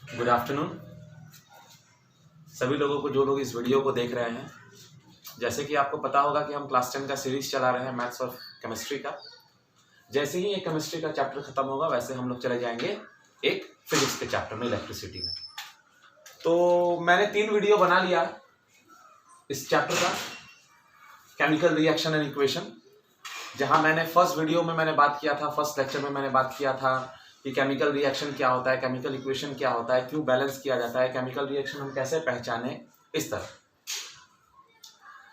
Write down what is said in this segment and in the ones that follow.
Good afternoon सभी लोगों को, जो लोग इस वीडियो को देख रहे हैं। जैसे कि आपको पता होगा कि हम क्लास 10 का सीरीज चला रहे हैं मैथ्स और केमिस्ट्री का। जैसे ही ये केमिस्ट्री का चैप्टर खत्म होगा वैसे हम लोग चले जाएंगे एक फिजिक्स के चैप्टर में, इलेक्ट्रिसिटी में। तो मैंने 3 वीडियो बना लिया इस चैप्टर का, केमिकल रिएक्शन एंड इक्वेशन। जहां मैंने फर्स्ट वीडियो में मैंने बात किया था, फर्स्ट लेक्चर में मैंने बात किया था कि केमिकल रिएक्शन क्या होता है, केमिकल इक्वेशन क्या होता है, क्यों बैलेंस किया जाता है, केमिकल रिएक्शन हम कैसे पहचाने, इस तरह।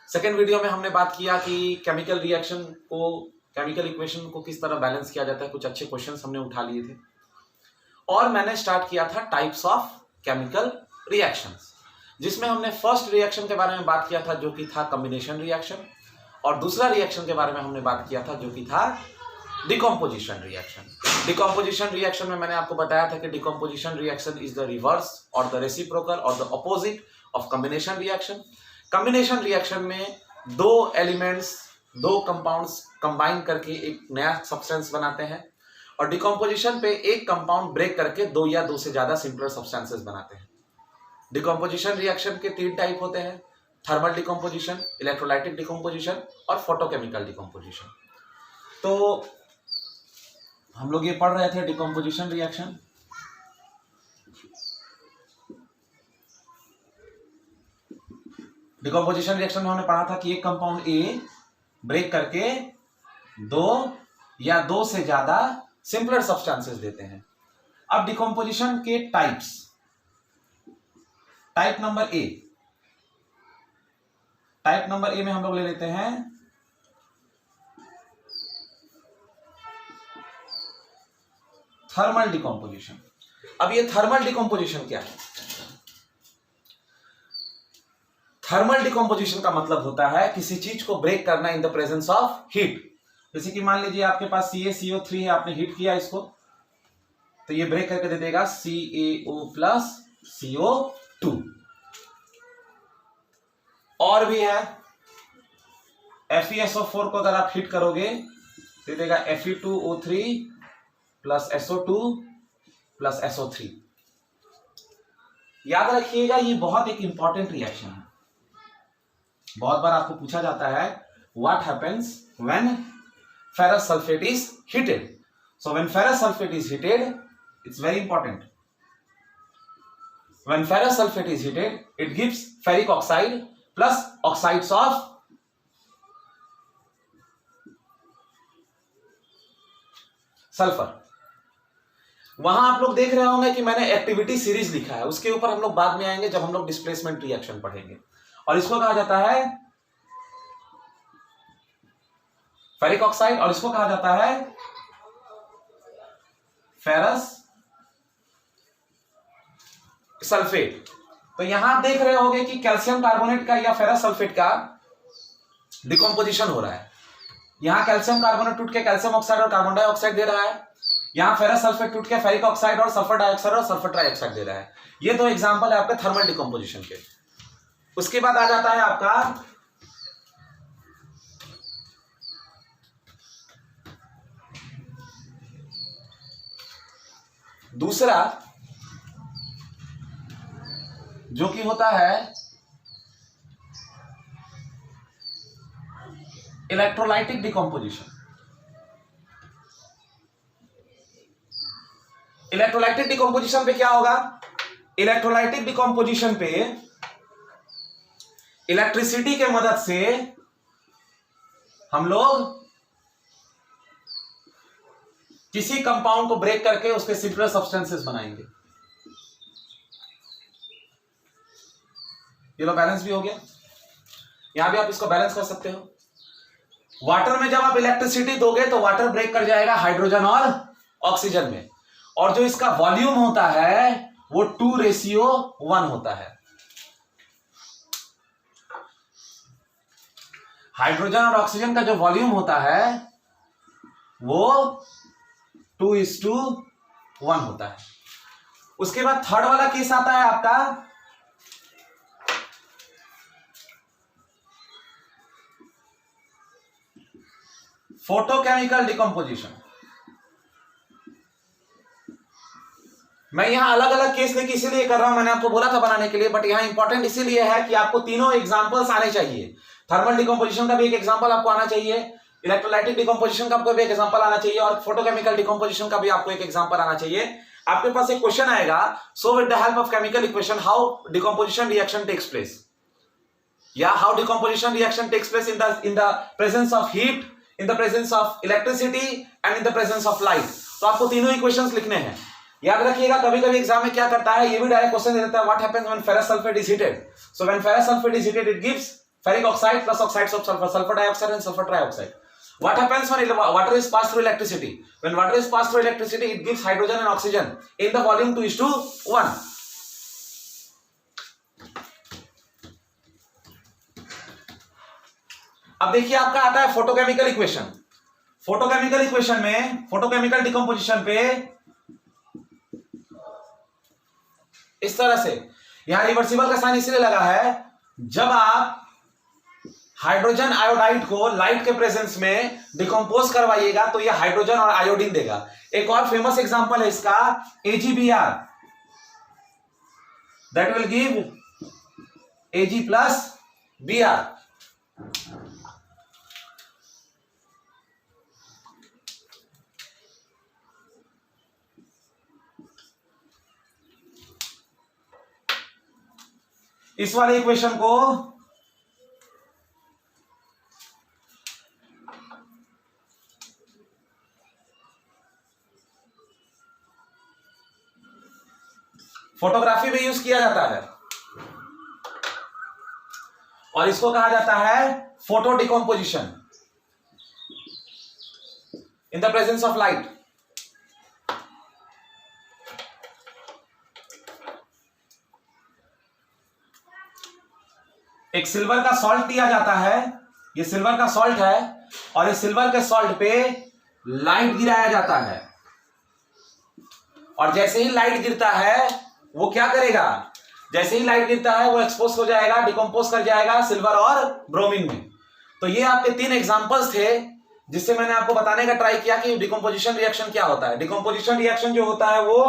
सेकेंड वीडियो में हमने बात किया कि केमिकल रिएक्शन को, केमिकल इक्वेशन को किस तरह बैलेंस किया जाता है। कुछ अच्छे क्वेश्चंस हमने उठा लिए थे। और मैंने स्टार्ट किया था टाइप्स ऑफ केमिकल रिएक्शंस, जिसमें हमने फर्स्ट रिएक्शन के बारे में बात किया था जो कि था कॉम्बिनेशन रिएक्शन, और दूसरा रिएक्शन के बारे में हमने बात किया था जो कि था डिकम्पोजिशन रिएक्शन। डिकम्पोजिशन रिएक्शन में मैंने आपको बताया था कि decomposition reaction is the reverse और द रेसिप्रोकल और the opposite of combination reaction. Combination reaction में दो एलिमेंट्स, दो कंपाउंड्स कंबाइन करके एक नया सब्सटेंस बनाते हैं, और डिकम्पोजिशन पे एक कंपाउंड ब्रेक करके दो या दो से ज्यादा सिंपलर सब्सटेंसेस बनाते हैं। डिकम्पोजिशन रिएक्शन के 3 टाइप होते हैं: थर्मल डिकम्पोजिशन, इलेक्ट्रोलाइटिक डिकम्पोजिशन और फोटोकेमिकल डिकम्पोजिशन। तो हम लोग ये पढ़ रहे थे डिकम्पोजिशन रिएक्शन। डिकम्पोजिशन रिएक्शन में हमने पढ़ा था कि एक कंपाउंड ए ब्रेक करके दो या दो से ज्यादा सिंपलर सब्सटेंसेस देते हैं। अब डिकम्पोजिशन के types, type number A, type number A में हम लोग ले लेते हैं थर्मल डिकम्पोजिशन। अब ये थर्मल डिकम्पोजिशन क्या है? थर्मल डिकम्पोजिशन का मतलब होता है किसी चीज को ब्रेक करना इन द प्रेजेंस ऑफ हीट। जैसे कि मान लीजिए आपके पास CaCO3 है, आपने हीट किया इसको, तो ये ब्रेक करके दे देगा CaO प्लस CO2। और भी है, FeSO4 को अगर आप हीट करोगे दे देगा Fe2O3 plus SO2 plus SO3। याद रखिएगा ये बहुत एक इंपॉर्टेंट रिएक्शन है। बहुत बार आपको पूछा जाता है what happens when ferrous sulfate is heated. So when ferrous sulfate is heated, it's very important. When ferrous sulfate is heated, it gives ferric oxide plus oxides of sulphur. वहां आप लोग देख रहे होंगे कि मैंने एक्टिविटी सीरीज लिखा है, उसके ऊपर हम लोग बाद में आएंगे जब हम लोग डिस्प्लेसमेंट रिएक्शन पढ़ेंगे। और इसको कहा जाता है फेरिक ऑक्साइड, और इसको कहा जाता है फेरस सल्फेट। तो यहां आप देख रहे होंगे कि कैल्शियम कार्बोनेट का या फेरस सल्फेट का डिकम्पोजिशन हो रहा है। यहां कैल्शियम कार्बोनेट टूट के कैल्शियम ऑक्साइड और कार्बन डाइऑक्साइड दे रहा है, यहां फेरस सल्फेट टूट के फेरिक ऑक्साइड और सल्फर डाइऑक्साइड और सल्फर ट्राइऑक्साइड दे रहा है। ये 2 एग्जांपल है आपके थर्मल डिकम्पोजिशन के। उसके बाद आ जाता है आपका दूसरा, जो कि होता है इलेक्ट्रोलाइटिक डिकम्पोजिशन। इलेक्ट्रोलाइटिक डिकम्पोजिशन पे क्या होगा? इलेक्ट्रोलाइटिक डिकम्पोजिशन पे इलेक्ट्रिसिटी के मदद से हम लोग किसी कंपाउंड को ब्रेक करके उसके सिंपलर सब्सटेंसेस बनाएंगे। ये लो बैलेंस भी हो गया। यहां भी आप इसको बैलेंस कर सकते हो। वाटर में जब आप इलेक्ट्रिसिटी दोगे तो वाटर ब्रेक कर जाएगा हाइड्रोजन और ऑक्सीजन में, और जो इसका वॉल्यूम होता है वो 2:1 होता है। हाइड्रोजन और ऑक्सीजन का जो वॉल्यूम होता है वो 2:1 होता है। उसके बाद थर्ड वाला केस आता है आपका फोटोकेमिकल डिकम्पोजिशन। मैं यहाँ अलग अलग केस लेके इसीलिए कर रहा हूं, मैंने आपको बोला था बनाने के लिए, बट यहाँ इंपॉर्टेंट इसीलिए है कि आपको तीनों एग्जांपल्स आने चाहिए। थर्मल डिकम्पोजिशन का भी एक एग्जांपल आपको आना चाहिए, इलेक्ट्रोलाइटिक डिकम्पोजिशन का आपको भी एक एग्जांपल आना चाहिए, और फोटोकेमिकल डिकम्पोजिशन का भी आपको एक एग्जांपल आना चाहिए। आपके पास एक क्वेश्चन आएगा, so with the help of chemical equation how decomposition reaction takes place, या how decomposition reaction takes place in the presence of heat, in the presence of electricity and in the presence of light. तो आपको तीनों equations लिखने हैं। याद रखिएगा, कभी कभी एग्जाम में क्या करता है, ये भी डायरेक्ट क्वेश्चन दे देता है, what happens when ferrous sulphate is heated. So when ferrous sulphate is heated it gives ferric oxide plus oxides of sulphur, sulphur dioxide and sulphur trioxide. What happens when water is passed through electricity? When water is passed through electricity, it gives hydrogen and oxygen in the volume 2:1. अब देखिए आपका आता है photochemical equation. Photochemical equation में, photochemical decomposition पे इस तरह से, यहां रिवर्सिबल का साइन इसलिए लगा है, जब आप हाइड्रोजन आयोडाइड को लाइट के प्रेजेंस में डिकम्पोज करवाइएगा तो ये हाइड्रोजन और आयोडीन देगा। एक और फेमस एग्जांपल है इसका AgBr, that will give Ag plus Br। इस वाले इक्वेशन को फोटोग्राफी में यूज किया जाता है और इसको कहा जाता है photo decomposition in the presence of light. एक सिल्वर का सॉल्ट दिया जाता है, ये सिल्वर का सॉल्ट है, और इस सिल्वर के सॉल्ट पे लाइट गिराया जाता है, और जैसे ही लाइट गिरता है वो क्या करेगा, जैसे ही लाइट गिरता है वो एक्सपोज हो जाएगा, डिकम्पोज कर जाएगा सिल्वर और ब्रोमीन में। तो ये आपके तीन एग्जांपल्स थे जिससे मैंने आपको बताने का ट्राई किया कि डिकम्पोजिशन रिएक्शन क्या होता है। डिकम्पोजिशन रिएक्शन जो होता है वो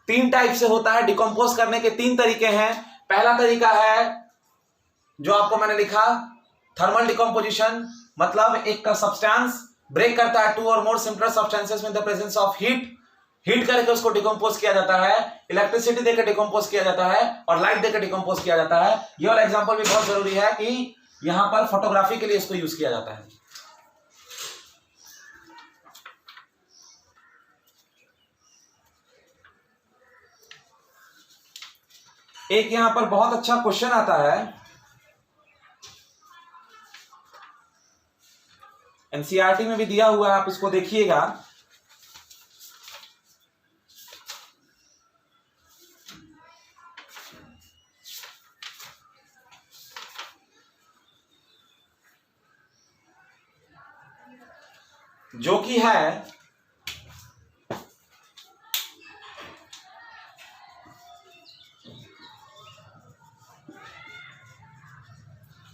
तीन टाइप से होता है। डिकम्पोज करने के तीन तरीके हैं। पहला तरीका है जो आपको मैंने लिखा, थर्मल डिकम्पोजिशन, मतलब एक का सब्सटेंस ब्रेक करता है टू और मोर सिंपलर सब्सटेंसेस में the presence of heat, heat करके उसको डिकम्पोज किया जाता है, इलेक्ट्रिसिटी देकर डिकम्पोज किया जाता है, और लाइट देकर डिकम्पोज किया जाता है। ये वाला एग्जांपल भी बहुत जरूरी है कि यहां पर फोटोग्राफी के लिए इसको यूज किया जाता है। एक यहां पर बहुत अच्छा क्वेश्चन आता है, एनसीईआरटी में भी दिया हुआ है, आप इसको देखिएगा। जो कि है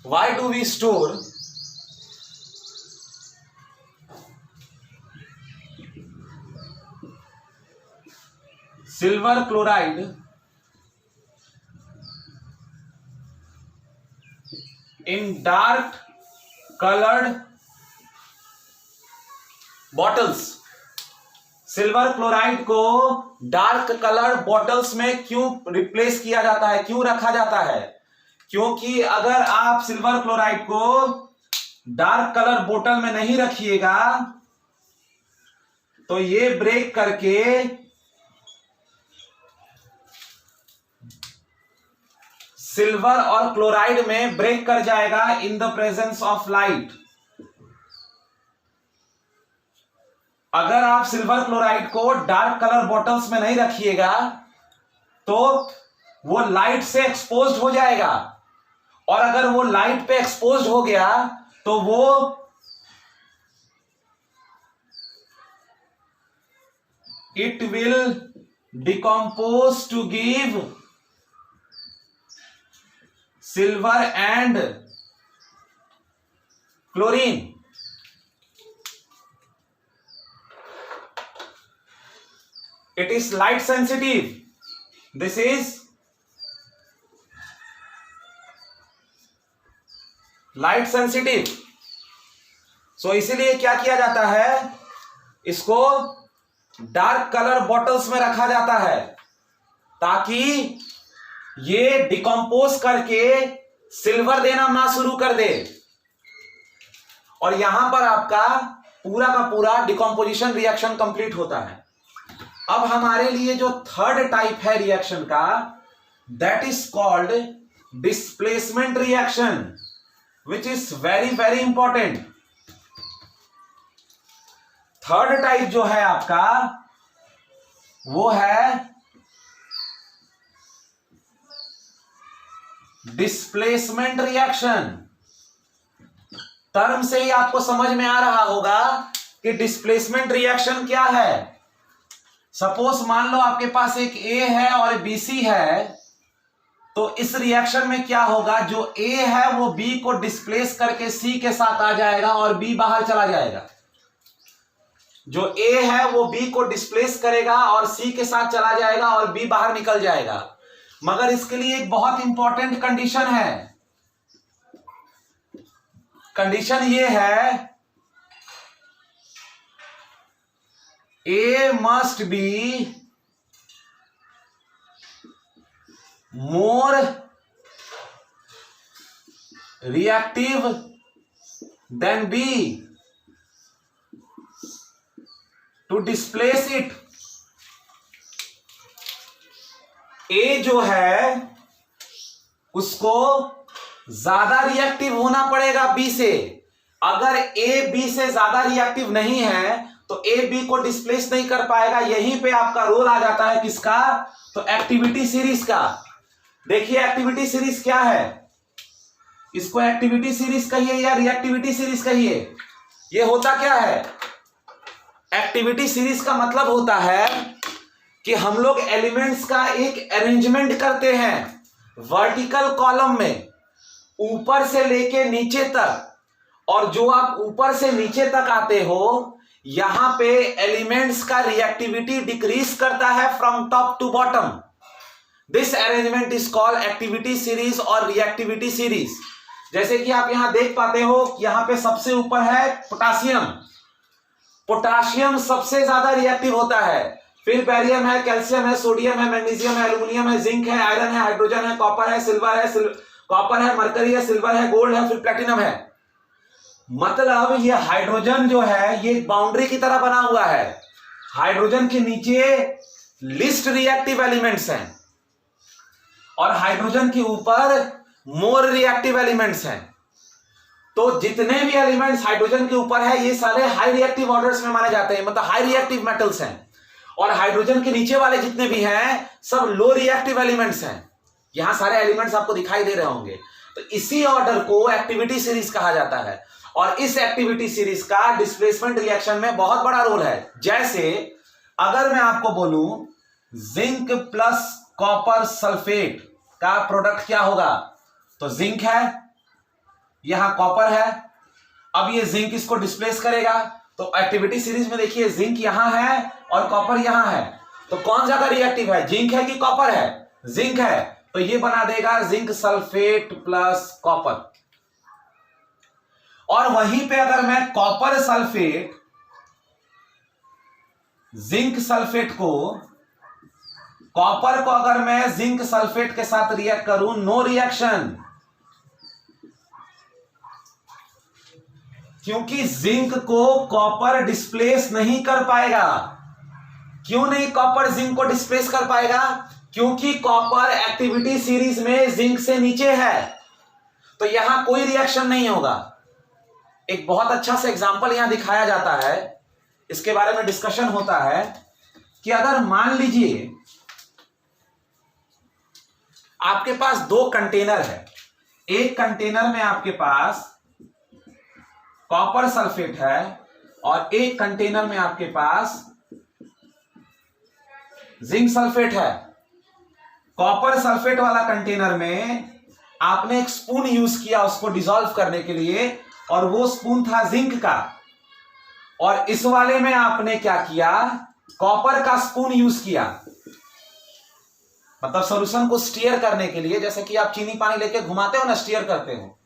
why do we store silver chloride in dark colored bottles. Silver chloride को डार्क कलर बॉटल्स में क्यों रिप्लेस किया जाता है, क्यों रखा जाता है? क्योंकि अगर आप सिल्वर क्लोराइड को डार्क कलर बोतल में नहीं रखिएगा तो ये ब्रेक करके सिल्वर और क्लोराइड में ब्रेक कर जाएगा इन द प्रेजेंस ऑफ लाइट। अगर आप सिल्वर क्लोराइड को डार्क कलर बॉटल्स में नहीं रखिएगा तो वो लाइट से एक्सपोज्ड हो जाएगा, और अगर वो लाइट पे एक्सपोज्ड हो गया तो वो it will decompose to give silver and chlorine. It is light sensitive, this is light sensitive. So इसीलिए क्या किया जाता है, इसको डार्क कलर बॉटल्स में रखा जाता है ताकि ये डिकम्पोज करके सिल्वर देना ना शुरू कर दे, और यहां पर आपका पूरा का पूरा डिकम्पोजिशन रिएक्शन कंप्लीट होता है। अब हमारे लिए जो थर्ड टाइप है रिएक्शन का, that is called displacement reaction, which is very very important. Third type जो है आपका वो है डिस्प्लेसमेंट रिएक्शन। टर्म से ही आपको समझ में आ रहा होगा कि डिस्प्लेसमेंट रिएक्शन क्या है। सपोज मान लो आपके पास एक ए है और बी सी है, तो इस रिएक्शन में क्या होगा, जो ए है वो बी को डिस्प्लेस करके सी के साथ आ जाएगा और बी बाहर चला जाएगा। जो ए है वो बी को डिस्प्लेस करेगा और सी के साथ चला जाएगा और बी बाहर निकल जाएगा। मगर इसके लिए एक बहुत इंपॉर्टेंट कंडीशन है। कंडीशन ये है, A must be more reactive than B to displace it. A जो है उसको ज्यादा रिएक्टिव होना पड़ेगा बी से। अगर ए बी से ज्यादा रिएक्टिव नहीं है तो ए बी को डिस्प्लेस नहीं कर पाएगा। यहीं पे आपका रोल आ जाता है किसका, तो एक्टिविटी सीरीज का। देखिए एक्टिविटी सीरीज क्या है, इसको एक्टिविटी सीरीज कहिए या रिएक्टिविटी सीरीज कहिए। ये होता क्या है, एक्टिविटी सीरीज का मतलब होता है कि हम लोग एलिमेंट्स का एक अरेंजमेंट करते हैं वर्टिकल कॉलम में, ऊपर से लेके नीचे तक। और जो आप ऊपर से नीचे तक आते हो, यहां पे एलिमेंट्स का रिएक्टिविटी डिक्रीज करता है from top to bottom. This arrangement is called activity series और रिएक्टिविटी सीरीज। जैसे कि आप यहां देख पाते हो, यहां पे सबसे ऊपर है पोटासियम। पोटासियम सबसे ज्यादा रिएक्टिव होता है, फिर बैरियम है, कैल्शियम है, सोडियम है, मैग्नीशियम है, एल्यूमिनियम है, जिंक है, आयरन है, हाइड्रोजन है, कॉपर है, सिल्वर है, कॉपर है, मरकरी है, सिल्वर है, गोल्ड है, फिर प्लेटिनम है। मतलब ये हाइड्रोजन जो है ये बाउंड्री की तरह बना हुआ है। हाइड्रोजन के नीचे लिस्ट रिएक्टिव एलिमेंट्स हैं और हाइड्रोजन के ऊपर मोर रिएक्टिव एलिमेंट्स हैं। तो जितने भी एलिमेंट्स हाइड्रोजन के ऊपर है ये सारे हाई रिएक्टिव ऑर्डर्स में माने जाते हैं, मतलब हाई रिएक्टिव मेटल्स हैं। और हाइड्रोजन के नीचे वाले जितने भी हैं सब लो रिएक्टिव एलिमेंट्स हैं। यहां सारे एलिमेंट्स आपको दिखाई दे रहे होंगे। तो इसी ऑर्डर को एक्टिविटी सीरीज कहा जाता है और इस एक्टिविटी सीरीज का डिस्प्लेसमेंट रिएक्शन में बहुत बड़ा रोल है। जैसे अगर मैं आपको बोलूं जिंक प्लस कॉपर सल्फेट का प्रोडक्ट क्या होगा, तो जिंक है, यहां कॉपर है। अब ये जिंक इसको डिस्प्लेस करेगा, तो एक्टिविटी सीरीज में देखिए जिंक यहां है और कॉपर यहां है, तो कौन ज्यादा रिएक्टिव है, जिंक है कि कॉपर है? जिंक है, तो ये बना देगा जिंक सल्फेट प्लस कॉपर। और वहीं पे अगर मैं कॉपर सल्फेट जिंक सल्फेट को, कॉपर को अगर मैं जिंक सल्फेट के साथ रिएक्ट करूं, नो रिएक्शन, क्योंकि जिंक को कॉपर डिस्प्लेस नहीं कर पाएगा। क्यों नहीं कॉपर जिंक को डिस्प्लेस कर पाएगा? क्योंकि कॉपर एक्टिविटी सीरीज में जिंक से नीचे है, तो यहां कोई रिएक्शन नहीं होगा। एक बहुत अच्छा सा एग्जांपल यहां दिखाया जाता है, इसके बारे में डिस्कशन होता है कि अगर मान लीजिए आपके पास दो कंटेनर है, एक कंटेनर में आपके पास कॉपर सल्फेट है और एक कंटेनर में आपके पास जिंक सल्फेट है। कॉपर सल्फेट वाला कंटेनर में आपने एक स्पून यूज किया उसको डिसॉल्व करने के लिए, और वो स्पून था जिंक का। और इस वाले में आपने क्या किया, कॉपर का स्पून यूज किया, मतलब सॉल्यूशन को स्टीयर करने के लिए, जैसे कि आप चीनी पानी लेके घुमाते हो ना, स्टीयर करते हो,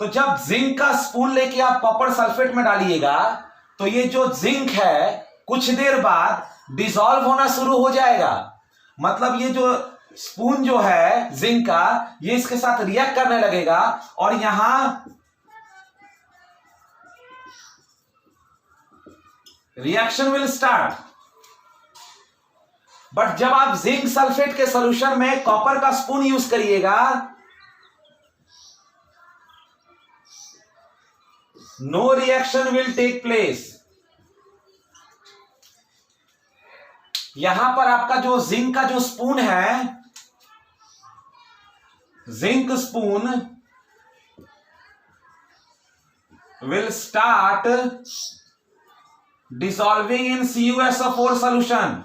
तो जब जिंक का स्पून लेके आप कॉपर सल्फेट में डालिएगा तो ये जो जिंक है कुछ देर बाद डिसॉल्व होना शुरू हो जाएगा। मतलब ये जो स्पून जो है जिंक का, ये इसके साथ रिएक्ट करने लगेगा और यहां रिएक्शन विल स्टार्ट। बट जब आप जिंक सल्फेट के सॉल्यूशन में कॉपर का स्पून यूज करिएगा, no reaction will take place. यहां पर आपका जो जिंक का जो स्पून है, zinc spoon will start dissolving in CuSO4 solution.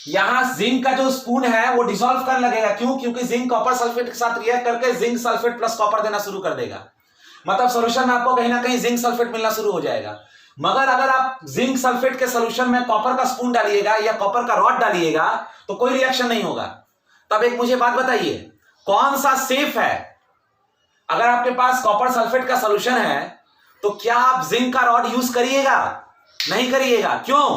यहां जिंक का जो स्पून है वो डिसॉल्व करने लगेगा। क्यों? क्योंकि जिंक कॉपर सल्फेट के साथ रिएक्ट करके जिंक सल्फेट प्लस कॉपर देना शुरू कर देगा। मतलब सॉल्यूशन में आपको कहीं ना कहीं जिंक सल्फेट मिलना शुरू हो जाएगा। मगर अगर आप जिंक सल्फेट के सॉल्यूशन में कॉपर का स्पून डालिएगा या कॉपर का रॉड डालिएगा तो कोई रिएक्शन नहीं होगा। तब एक मुझे बात बताइए, कौन सा सेफ है? अगर आपके पास कॉपर सल्फेट का सॉल्यूशन है तो क्या आप जिंक का रॉड यूज करिएगा? नहीं करिएगा। क्यों?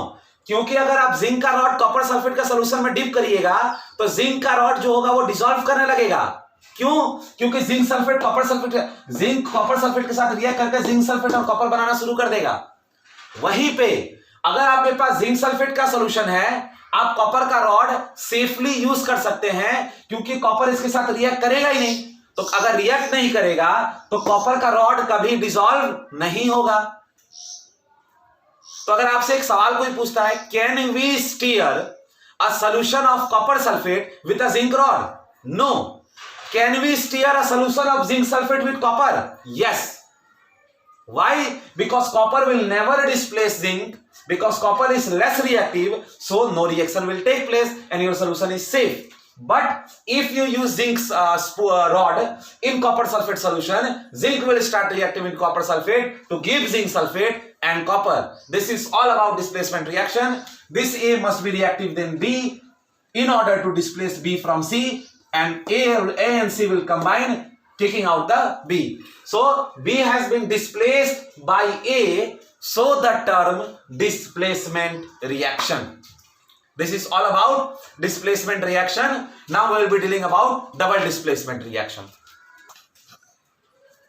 क्योंकि अगर आप जिंक का रॉड कॉपर सल्फेट का सॉल्यूशन में डिप करिएगा तो जिंक का रॉड जो होगा वो डिसॉल्व करने लगेगा। क्यों? क्योंकि जिंक कॉपर सल्फेट के साथ रिएक्ट करके जिंक सल्फेट और कॉपर बनाना शुरू कर देगा। वहीं पे अगर आपके पास जिंक सल्फेट का सॉल्यूशन है, आप कॉपर का रॉड सेफली यूज कर सकते हैं क्योंकि कॉपर इसके साथ रिएक्ट करेगा ही नहीं। तो अगर रिएक्ट नहीं करेगा तो कॉपर का रॉड कभी डिसॉल्व नहीं होगा। तो अगर आपसे एक सवाल कोई पूछता है, can we stir a solution of copper sulphate with a zinc rod? No. Can we stir a solution of zinc sulphate with copper? Yes. Why? Because copper will never displace zinc, because copper is less reactive, so no reaction will take place and your solution is safe. But if you use zinc rod in copper sulfate solution, zinc will start reacting with copper sulfate to give zinc sulfate and copper. This is all about displacement reaction. This A must be reactive than B in order to displace B from C, and A and C will combine, taking out the B. So B has been displaced by A, so the term displacement reaction. This is all about displacement reaction. Now we will be dealing about double displacement reaction.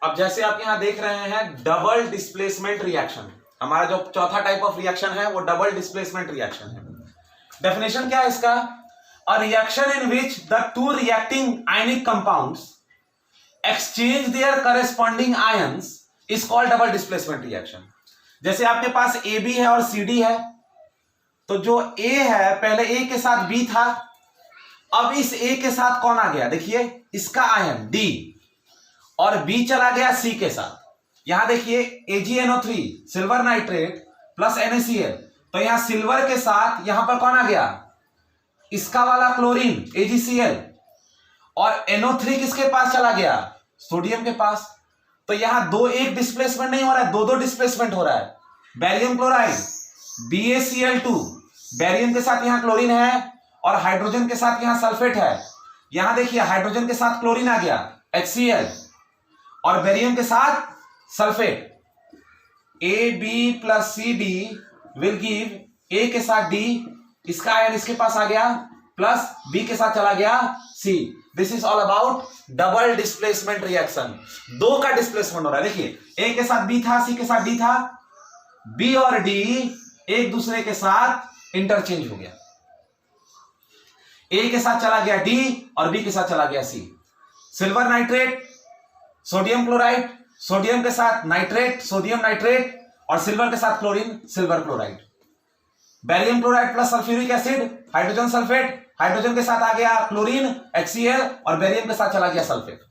अब जैसे आप यहां देख रहे हैं double displacement reaction, हमारा जो चौथा टाइप ऑफ रिएक्शन है वो डबल डिस्प्लेसमेंट रिएक्शन है। डेफिनेशन क्या है इसका? अ reaction in which the two reacting ionic compounds exchange their corresponding ions is called double displacement reaction. जैसे आपके पास AB है और CD है, तो जो A है पहले A के साथ B था, अब इस A के साथ कौन आ गया? देखिए इसका आयन D, और B चला गया C के साथ। यहां देखिए AgNO3 silver nitrate plus NaCl, तो यहां सिल्वर के साथ यहां पर कौन आ गया? इसका वाला क्लोरीन AgCl, और NO3 किसके पास चला गया? सोडियम के पास। तो यहां दो एक डिस्प्लेसमेंट नहीं हो रहा है, दो डिस्प्लेसमेंट हो रहा है। बैरियम क्लोराइड BaCl2, बैरियम के साथ यहां क्लोरीन है और हाइड्रोजन के साथ यहां सल्फेट है। यहां देखिए हाइड्रोजन के साथ क्लोरीन आ गया HCl, और बैरियम के साथ sulphate. AB plus CD will give A के साथ D, इसका आयन इसके पास आ गया, प्लस B के साथ चला गया C। This is all about double displacement reaction. दो का डिस्प्लेसमेंट हो रहा है। देखिए A के साथ B था, C के साथ D था, B और D एक दूसरे के साथ इंटरचेंज हो गया। A के साथ चला गया D और B के साथ चला गया C। Silver nitrate sodium chloride, sodium के साथ नाइट्रेट सोडियम नाइट्रेट, और सिल्वर के साथ chlorine silver chloride. Barium chloride plus sulphuric acid hydrogen sulphate, hydrogen के साथ आ गया क्लोरीन HCl, और बैरियम के साथ चला गया सल्फेट।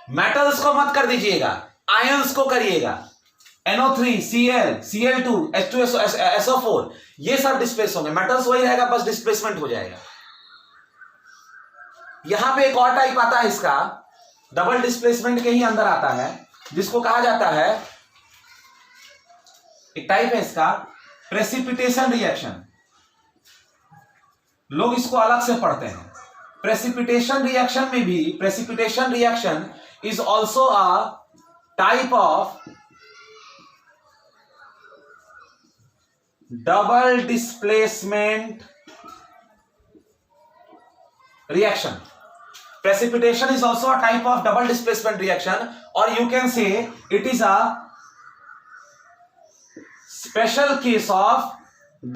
मेटल्स को मत कर दीजिएगा, आयंस को करिएगा। NO3 Cl Cl2 H2SO4 ये सब डिस्प्लेस होंगे, मेटल्स वही रहेगा, बस डिस्प्लेसमेंट हो जाएगा। यहां पे एक और टाइप आता है इसका, डबल डिस्प्लेसमेंट के ही अंदर आता है, जिसको कहा जाता है, एक टाइप है इसका प्रेसिपिटेशन रिएक्शन, लोग इसको अलग से पढ़ते हैं। प्रेसिपिटेशन रिएक्शन में भी, precipitation reaction is also a type of double displacement reaction. Precipitation is also a type of double displacement reaction, or you can say it is a special case of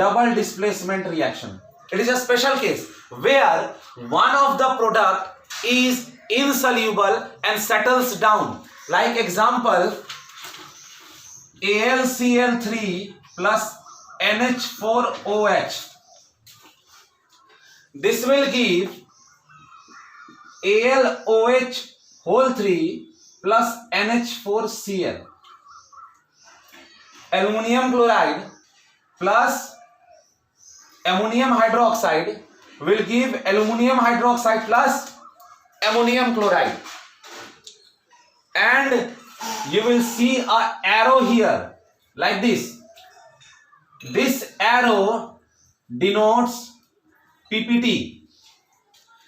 double displacement reaction. It is a special case where one of the product is insoluble and settles down. Like example, AlCl3 plus NH4OH. This will give AlOH whole 3 plus NH4Cl. Aluminum chloride plus ammonium hydroxide will give aluminum hydroxide plus ammonium chloride. And you will see an arrow here like this. This arrow denotes PPT.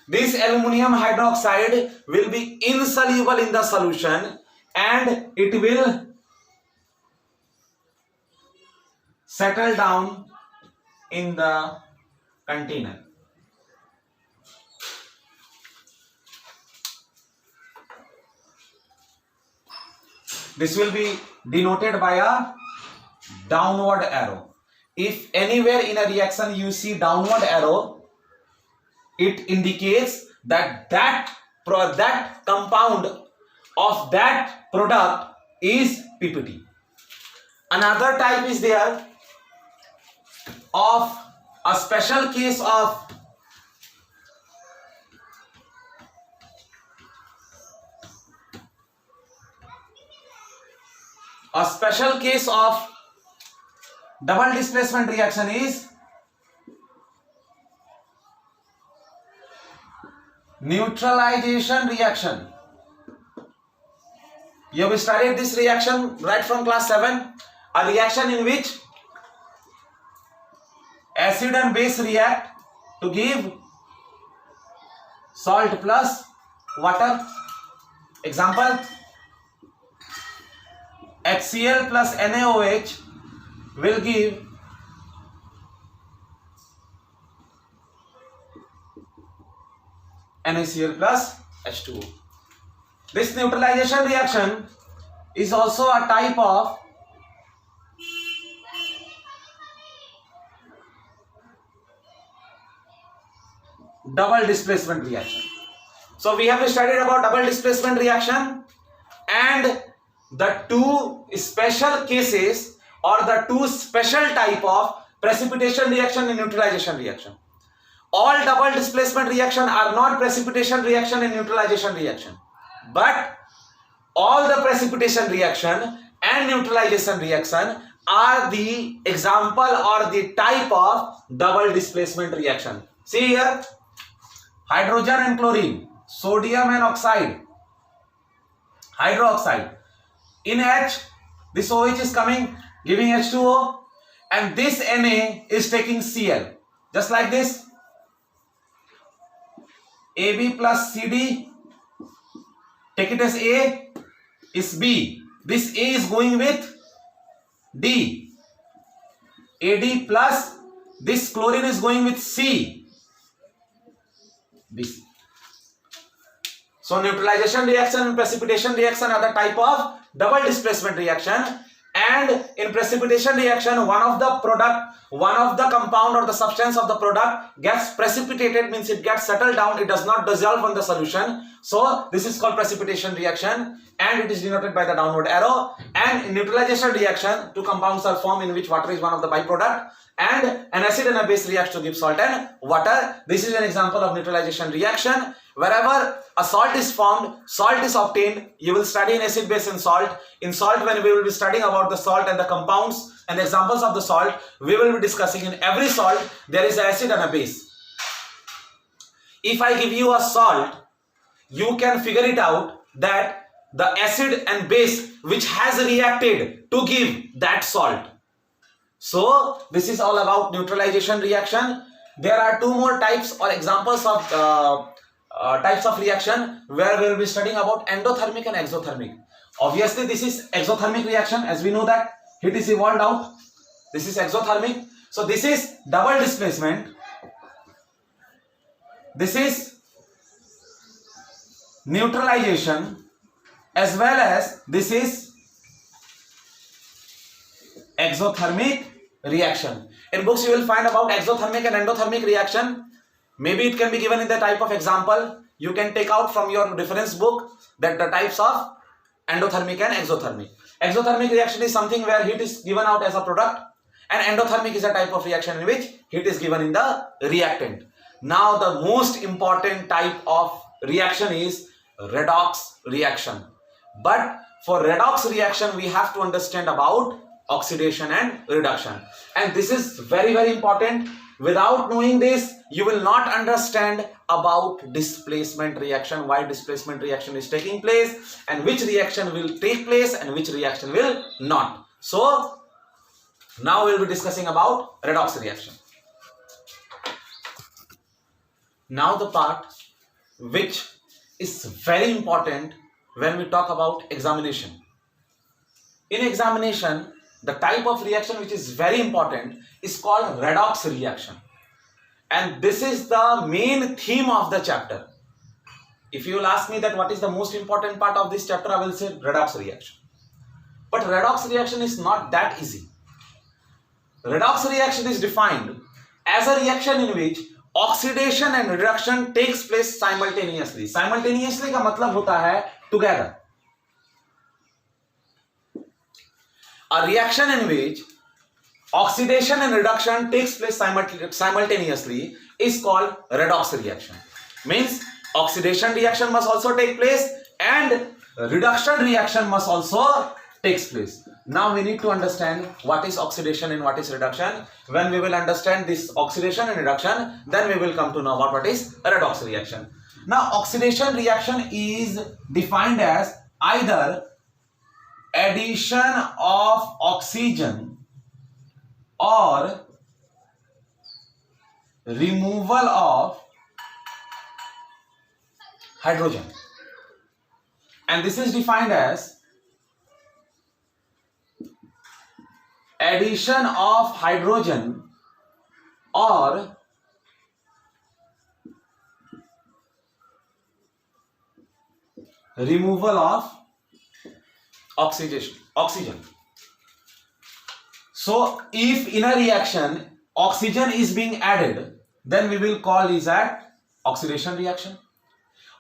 This aluminum hydroxide will be insoluble in the solution and it will settle down in the container. This will be denoted by a downward arrow. If anywhere in a reaction you see downward arrow, it indicates that compound of that product is PPT. Another type is there of a special case of double displacement reaction is neutralization reaction. You have studied this reaction right from class 7, a reaction in which acid and base react to give salt plus water. Example, HCl plus NaOH will give NaCl plus H2O. This neutralization reaction is also a type of double displacement reaction. So we have studied about double displacement reaction and the two special cases or the two special type of precipitation reaction and neutralization reaction. All double displacement reaction are not precipitation reaction and neutralization reaction, but all the precipitation reaction and neutralization reaction are the example or the type of double displacement reaction. See here, hydrogen and chlorine, sodium and oxide, hydroxide. In H, this OH is coming, giving H2O, and this Na is taking Cl, just like this. AB plus CD, take it as A, is B. This A is going with D. AD plus this chlorine is going with C. BC. So neutralization reaction and precipitation reaction are the type of double displacement reaction, and in precipitation reaction one of the compound or the substance of the product gets precipitated, means it gets settled down, it does not dissolve on the solution. So this is called precipitation reaction and it is denoted by the downward arrow. And in neutralization reaction, two compounds are formed in which water is one of the byproduct and an acid and a base reacts to give salt and water. This is an example of neutralization reaction. Wherever a salt is formed, salt is obtained. You will study in acid, base and salt. In salt, when we will be studying about the salt and the compounds and the examples of the salt, we will be discussing in every salt there is an acid and a base. If I give you a salt, you can figure it out that the acid and base which has reacted to give that salt. So this is all about neutralization reaction. There are two more types or examples of types of reaction where we will be studying about endothermic and exothermic. Obviously this is exothermic reaction, as we know that heat is evolved out. This is exothermic. So this is double displacement. This is neutralization, as well as this is exothermic reaction. In books you will find about exothermic and endothermic reaction. Maybe it can be given in the type of example. You can take out from your reference book that the types of endothermic and exothermic. Exothermic reaction is something where heat is given out as a product, and endothermic is a type of reaction in which heat is given in the reactant. Now the most important type of reaction is redox reaction. But for redox reaction we have to understand about oxidation and reduction, and this is very important. Without knowing this you will not understand about displacement reaction, why displacement reaction is taking place, and which reaction will take place and which reaction will not. So now we will be discussing about redox reaction. Now the part which is very important when we talk about examination. In examination, the type of reaction which is very important is called redox reaction, and this is the main theme of the chapter. If you will ask me that what is the most important part of this chapter, I will say redox reaction. But redox reaction is not that easy. Redox reaction is defined as a reaction in which oxidation and reduction takes place simultaneously. Simultaneously का मतलब होता है together. A reaction in which oxidation and reduction takes place simultaneously is called redox reaction. Means oxidation reaction must also take place and reduction reaction must also takes place. Now we need to understand what is oxidation and what is reduction. When we will understand this oxidation and reduction, then we will come to know about what is redox reaction. Now oxidation reaction is defined as either addition of oxygen or removal of hydrogen, and this is defined as addition of hydrogen or removal of oxygen. So if in a reaction oxygen is being added, then we will call this as oxidation reaction,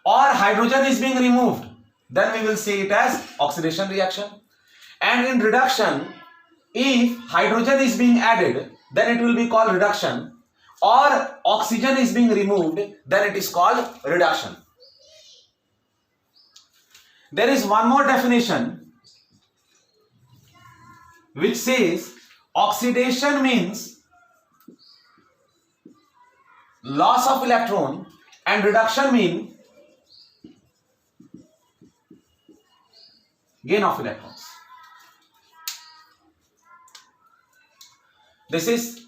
or hydrogen is being removed, then we will say it as oxidation reaction. And in reduction, if hydrogen is being added, then it will be called reduction, or oxygen is being removed, then it is called reduction. There is one more definition which says oxidation means loss of electron and reduction means gain of electrons. This is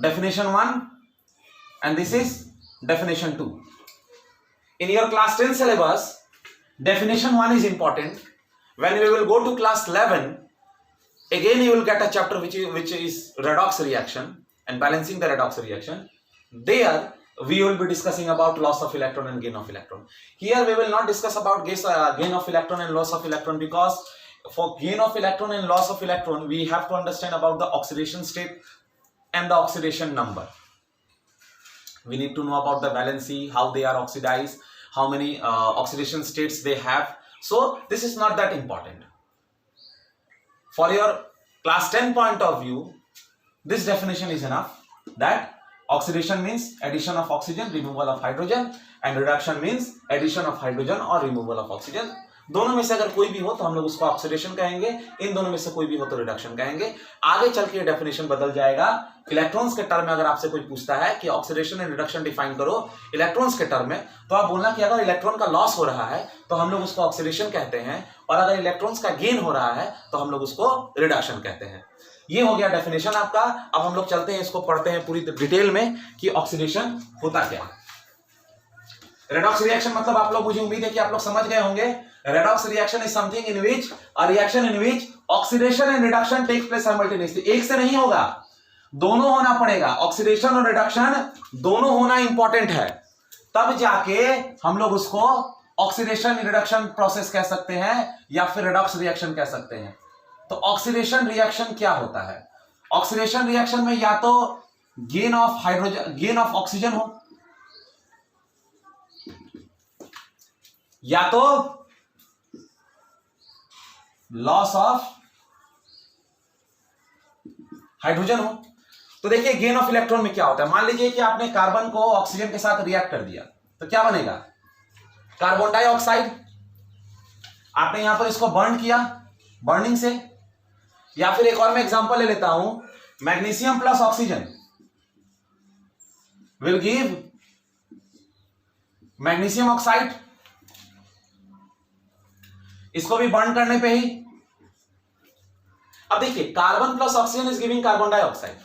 definition 1 and this is definition 2. In your class 10 syllabus, definition 1 is important. When we will go to class 11, again you will get a chapter which is redox reaction and balancing the redox reaction. There we will be discussing about loss of electron and gain of electron. Here we will not discuss about gain of electron and loss of electron, because for gain of electron and loss of electron we have to understand about the oxidation state and the oxidation number. We need to know about the valency, how they are oxidized, how many oxidation states they have. So this is not that important. For your class 10 point of view, this definition is enough, that oxidation means addition of oxygen, removal of hydrogen, and reduction means addition of hydrogen or removal of oxygen. दोनों में से अगर कोई भी हो तो हम लोग उसको ऑक्सीडेशन कहेंगे, इन दोनों में से कोई भी हो तो रिडक्शन कहेंगे। आगे चल के डेफिनेशन बदल जाएगा। इलेक्ट्रॉन्स के टर्म में अगर आपसे कोई पूछता है कि ऑक्सीडेशन एंड रिडक्शन डिफाइन करो इलेक्ट्रॉन्स के टर्म में, तो आप बोलना कि अगर इलेक्ट्रॉन का लॉस हो रहा है तो हम लोग उसको ऑक्सीडेशन कहते हैं, और अगर इलेक्ट्रॉन्स का गेन हो रहा है तो हम लोग उसको रिडक्शन कहते हैं। ये हो गया डेफिनेशन आपका। अब हम लोग चलते हैं, इसको पढ़ते हैं पूरी डिटेल में कि ऑक्सीडेशन होता क्या है। रेडॉक्स रिएक्शन मतलब आप लोग, मुझे उम्मीद है कि आप लोग समझ गए होंगे। Redox reaction is something in which a reaction in which oxidation and reduction takes place simultaneously. एक से नहीं होगा, दोनों होना पड़ेगा। ऑक्सीडेशन और रिडक्शन दोनों होना इंपॉर्टेंट है, तब जाके हम लोग उसको ऑक्सीडेशन रिडक्शन प्रोसेस कह सकते हैं या फिर रेडॉक्स रिएक्शन कह सकते हैं। तो ऑक्सीडेशन रिएक्शन क्या होता है? ऑक्सीडेशन रिएक्शन में या तो gain of hydrogen, gain of oxygen हो, या तो लॉस ऑफ हाइड्रोजन हो। तो देखिए गेन ऑफ इलेक्ट्रॉन में क्या होता है। मान लीजिए कि आपने कार्बन को ऑक्सीजन के साथ रिएक्ट कर दिया, तो क्या बनेगा? Carbon dioxide. आपने यहां पर इसको बर्न किया बर्निंग से, या फिर एक और मैं एग्जांपल ले लेता हूं, magnesium plus oxygen will give magnesium oxide. इसको भी बर्न करने पे ही, अब देखिए carbon plus oxygen is giving carbon dioxide,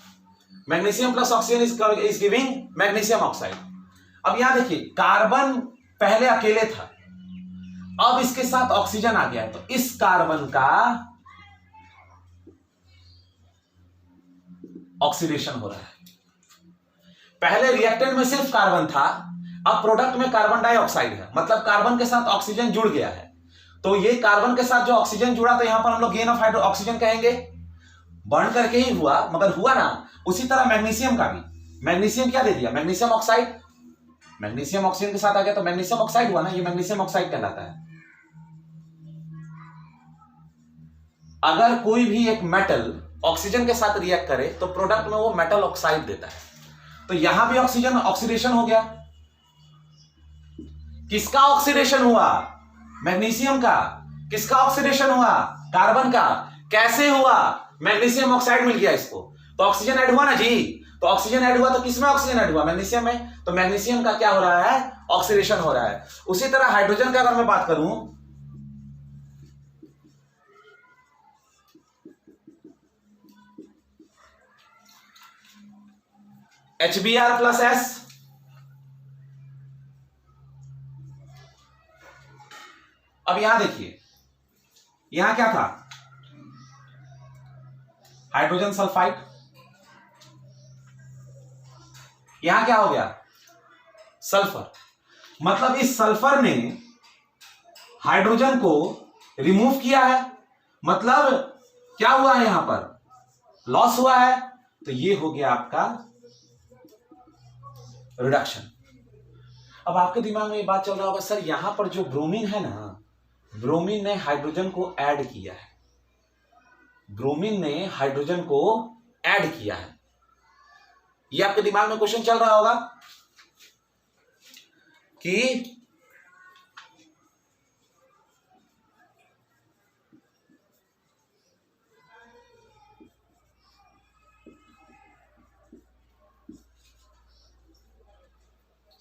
magnesium plus oxygen is giving magnesium oxide. अब यहां देखिए कार्बन पहले अकेले था, अब इसके साथ ऑक्सीजन आ गया है, तो इस कार्बन का ऑक्सीडेशन हो रहा है। पहले रिएक्टेंट में सिर्फ कार्बन था, अब प्रोडक्ट में कार्बन डाइऑक्साइड है, मतलब कार्बन के साथ ऑक्सीजन जुड़ गया है। तो ये कार्बन के साथ जो ऑक्सीजन जुड़ा, तो यहां पर हम लोग गेन ऑफ हाइड्रो ऑक्सीजन कहेंगे। बर्न करके ही हुआ, मगर हुआ ना। उसी तरह मैग्नीशियम का भी, मैग्नीशियम क्या दे दिया? Magnesium oxide. मैग्नीशियम ऑक्सीजन के साथ आ गया तो मैग्नीशियम ऑक्साइड हुआ ना, ये मैग्नीशियम ऑक्साइड कहलाता है। अगर कोई भी एक मेटल ऑक्सीजन के साथ रिएक्ट करे तो प्रोडक्ट में वो मेटल ऑक्साइड देता है। तो यहां भी ऑक्सीजन ऑक्सीडेशन हो गया। किसका ऑक्सीडेशन हुआ? मैग्नीशियम का। किसका ऑक्सीडेशन हुआ? कार्बन का। कैसे हुआ? मैग्नीशियम ऑक्साइड मिल गया इसको, तो ऑक्सीजन ऐड हुआ ना जी। तो ऑक्सीजन ऐड हुआ तो किसमें ऑक्सीजन ऐड हुआ? मैग्नीशियम में। तो मैग्नीशियम का क्या हो रहा है? ऑक्सीडेशन हो रहा है। उसी तरह हाइड्रोजन का अगर मैं बात करूं, HBr प्लस S, अब यहां देखिए, यहां क्या था? Hydrogen sulphide. यहां क्या हो गया? सल्फर। मतलब इस सल्फर ने हाइड्रोजन को रिमूव किया है, मतलब क्या हुआ है? यहां पर लॉस हुआ है। तो ये हो गया आपका रिडक्शन। अब आपके दिमाग में ये बात चल रहा होगा, सर यहां पर जो ब्रोमीन है ना, ब्रोमीन ने हाइड्रोजन को ऐड किया है। ब्रोमीन ने हाइड्रोजन को ऐड किया है। ये आपके दिमाग में क्वेश्चन चल रहा होगा कि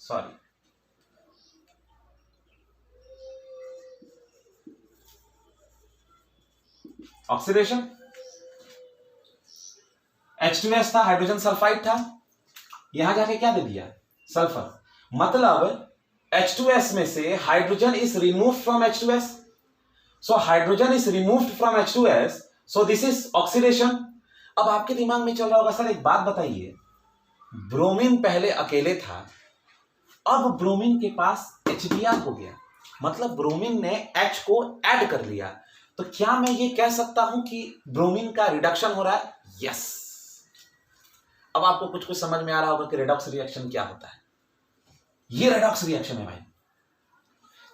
सॉरी, ऑक्सीडेशन, H2S था, हाइड्रोजन सल्फाइड था, यहां जाके क्या दे दिया? सल्फर। मतलब H2S में से hydrogen is removed from H2S, so hydrogen is removed from H2S, so this is oxidation. अब आपके दिमाग में चल रहा होगा, सर एक बात बताइए, ब्रोमीन पहले अकेले था, अब ब्रोमीन के पास HBr हो गया, मतलब ब्रोमीन ने H को ऐड कर लिया, तो क्या मैं ये कह सकता हूं कि ब्रोमीन का रिडक्शन हो रहा है? यस। अब आपको कुछ कुछ समझ में आ रहा होगा कि रेडॉक्स रिएक्शन क्या होता है। ये रेडॉक्स रिएक्शन है भाई।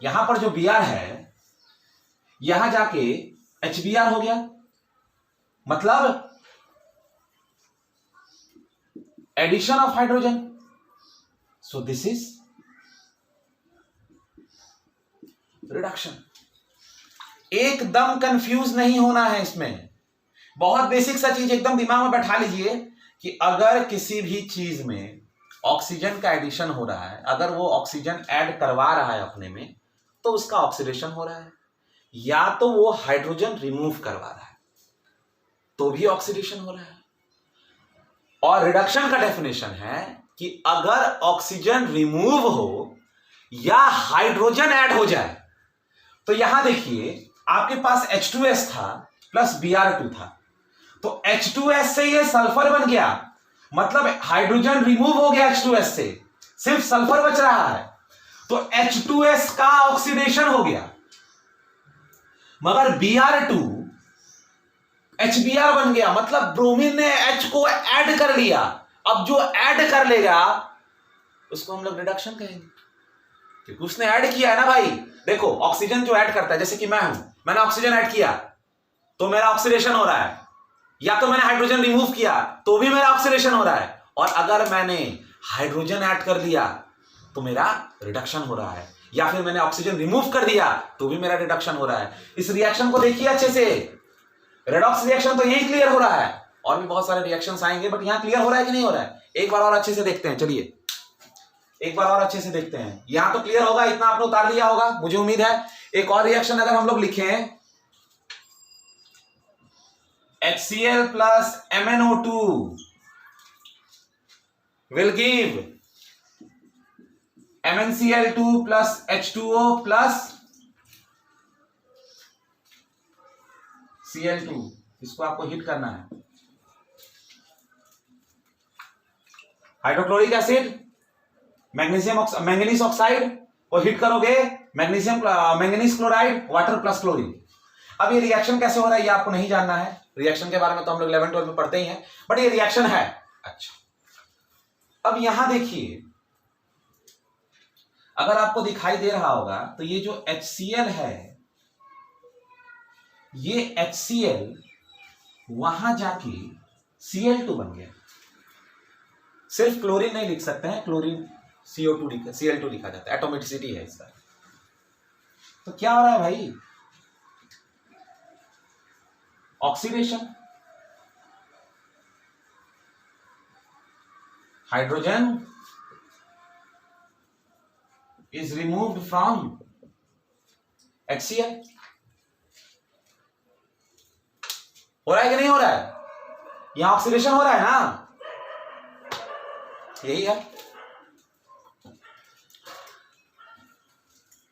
यहां पर जो Br है, यहां जाके HBr हो गया, मतलब addition of hydrogen, so this is reduction. एकदम कंफ्यूज नहीं होना है इसमें। बहुत बेसिक सा चीज एकदम दिमाग में बैठा लीजिए कि अगर किसी भी चीज में ऑक्सीजन का एडिशन हो रहा है, अगर वो ऑक्सीजन ऐड करवा रहा है अपने में, तो उसका ऑक्सीडेशन हो रहा है, या तो वो हाइड्रोजन रिमूव करवा रहा है तो भी ऑक्सीडेशन हो रहा है। और रिडक्शन का डेफिनेशन है कि अगर ऑक्सीजन रिमूव हो या हाइड्रोजन ऐड हो जाए। तो यहां देखिए आपके पास H2S था प्लस Br2 था, तो H2S से ये सल्फर बन गया, मतलब हाइड्रोजन रिमूव हो गया H2S से, सिर्फ सल्फर बच रहा है, तो H2S का ऑक्सीडेशन हो गया। मगर Br2 HBr बन गया, मतलब ब्रोमीन ने H को ऐड कर लिया। अब जो ऐड कर लेगा उसको हम लोग रिडक्शन कहेंगे, क्योंकि उसने ऐड किया है ना भाई। देखो ऑक्सीजन जो ऐड करता है, जैसे कि मैं हूं, मैंने ऑक्सीजन ऐड किया तो मेरा ऑक्सीडेशन हो रहा है, या तो मैंने हाइड्रोजन रिमूव किया तो भी मेरा ऑक्सीडेशन हो रहा है, और अगर मैंने हाइड्रोजन ऐड कर दिया तो मेरा रिडक्शन हो रहा है, या फिर मैंने ऑक्सीजन रिमूव कर दिया तो भी मेरा रिडक्शन हो रहा है। इस रिएक्शन को देखिए अच्छे से, रेडॉक्स रिएक्शन तो यही क्लियर हो रहा है, और भी बहुत सारे रिएक्शंस आएंगे, बट यहां क्लियर हो रहा है कि नहीं हो रहा है, एक बार और अच्छे से देखते हैं। चलिए एक बार और अच्छे से देखते हैं, यहां तो क्लियर होगा, इतना आपने उतार लिया होगा मुझे उम्मीद है। एक और रिएक्शन अगर हम लोग लिखें, HCl plus MnO2 will give MnCl2 plus H2O plus Cl2, इसको आपको हिट करना है। हाइड्रोक्लोरिक एसिड, मैंगनीज ऑक्साइड को हिट करोगे, manganese chloride, water plus chlorine. अब ये रिएक्शन कैसे हो रहा है ये आपको नहीं जानना है, रिएक्शन के बारे में तो हम लोग 11-12 में पढ़ते ही हैं, बट ये रिएक्शन है। अच्छा अब यहां देखिए, अगर आपको दिखाई दे रहा होगा तो ये जो HCl है, ये HCl वहां जाके Cl2 बन गया। सिर्फ क्लोरीन नहीं लिख सकते हैं, क्लोरीन Cl2 लिखा जाता है, एटोमिसिटी है इसका। तो क्या हो रहा है भाई, oxidation. Hydrogen is removed from HCl। हो रहा है कि नहीं हो रहा है, यहां ऑक्सीडेशन हो रहा है ना, यही है।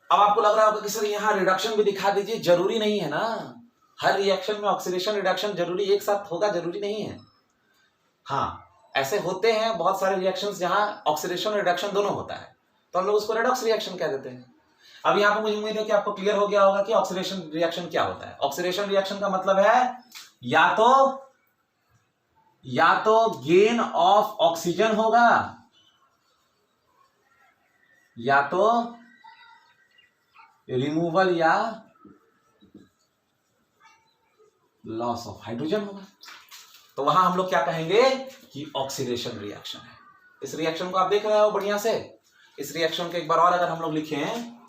अब आपको लग रहा होगा कि सर यहां रिडक्शन भी दिखा दीजिए, जरूरी नहीं है ना, हर रिएक्शन में ऑक्सीडेशन रिडक्शन जरूरी एक साथ होगा, जरूरी नहीं है। हाँ ऐसे होते हैं बहुत सारे रिएक्शंस जहां ऑक्सीडेशन और रिडक्शन दोनों होता है, तो हम लोग उसको रेडॉक्स रिएक्शन कह देते हैं। अब यहां पर मुझे उम्मीद है कि आपको क्लियर हो गया होगा कि ऑक्सीडेशन रिएक्शन क्या होता है। ऑक्सीडेशन रिएक्शन का मतलब है या तो गेन ऑफ ऑक्सीजन होगा, या तो रिमूवल या लॉस ऑफ हाइड्रोजन होगा। तो वहां हम लोग क्या कहेंगे कि ऑक्सीडेशन रिएक्शन है। इस रिएक्शन को आप देख रहे हो बढ़िया से। इस रिएक्शन को एक बार और अगर हम लोग लिखें,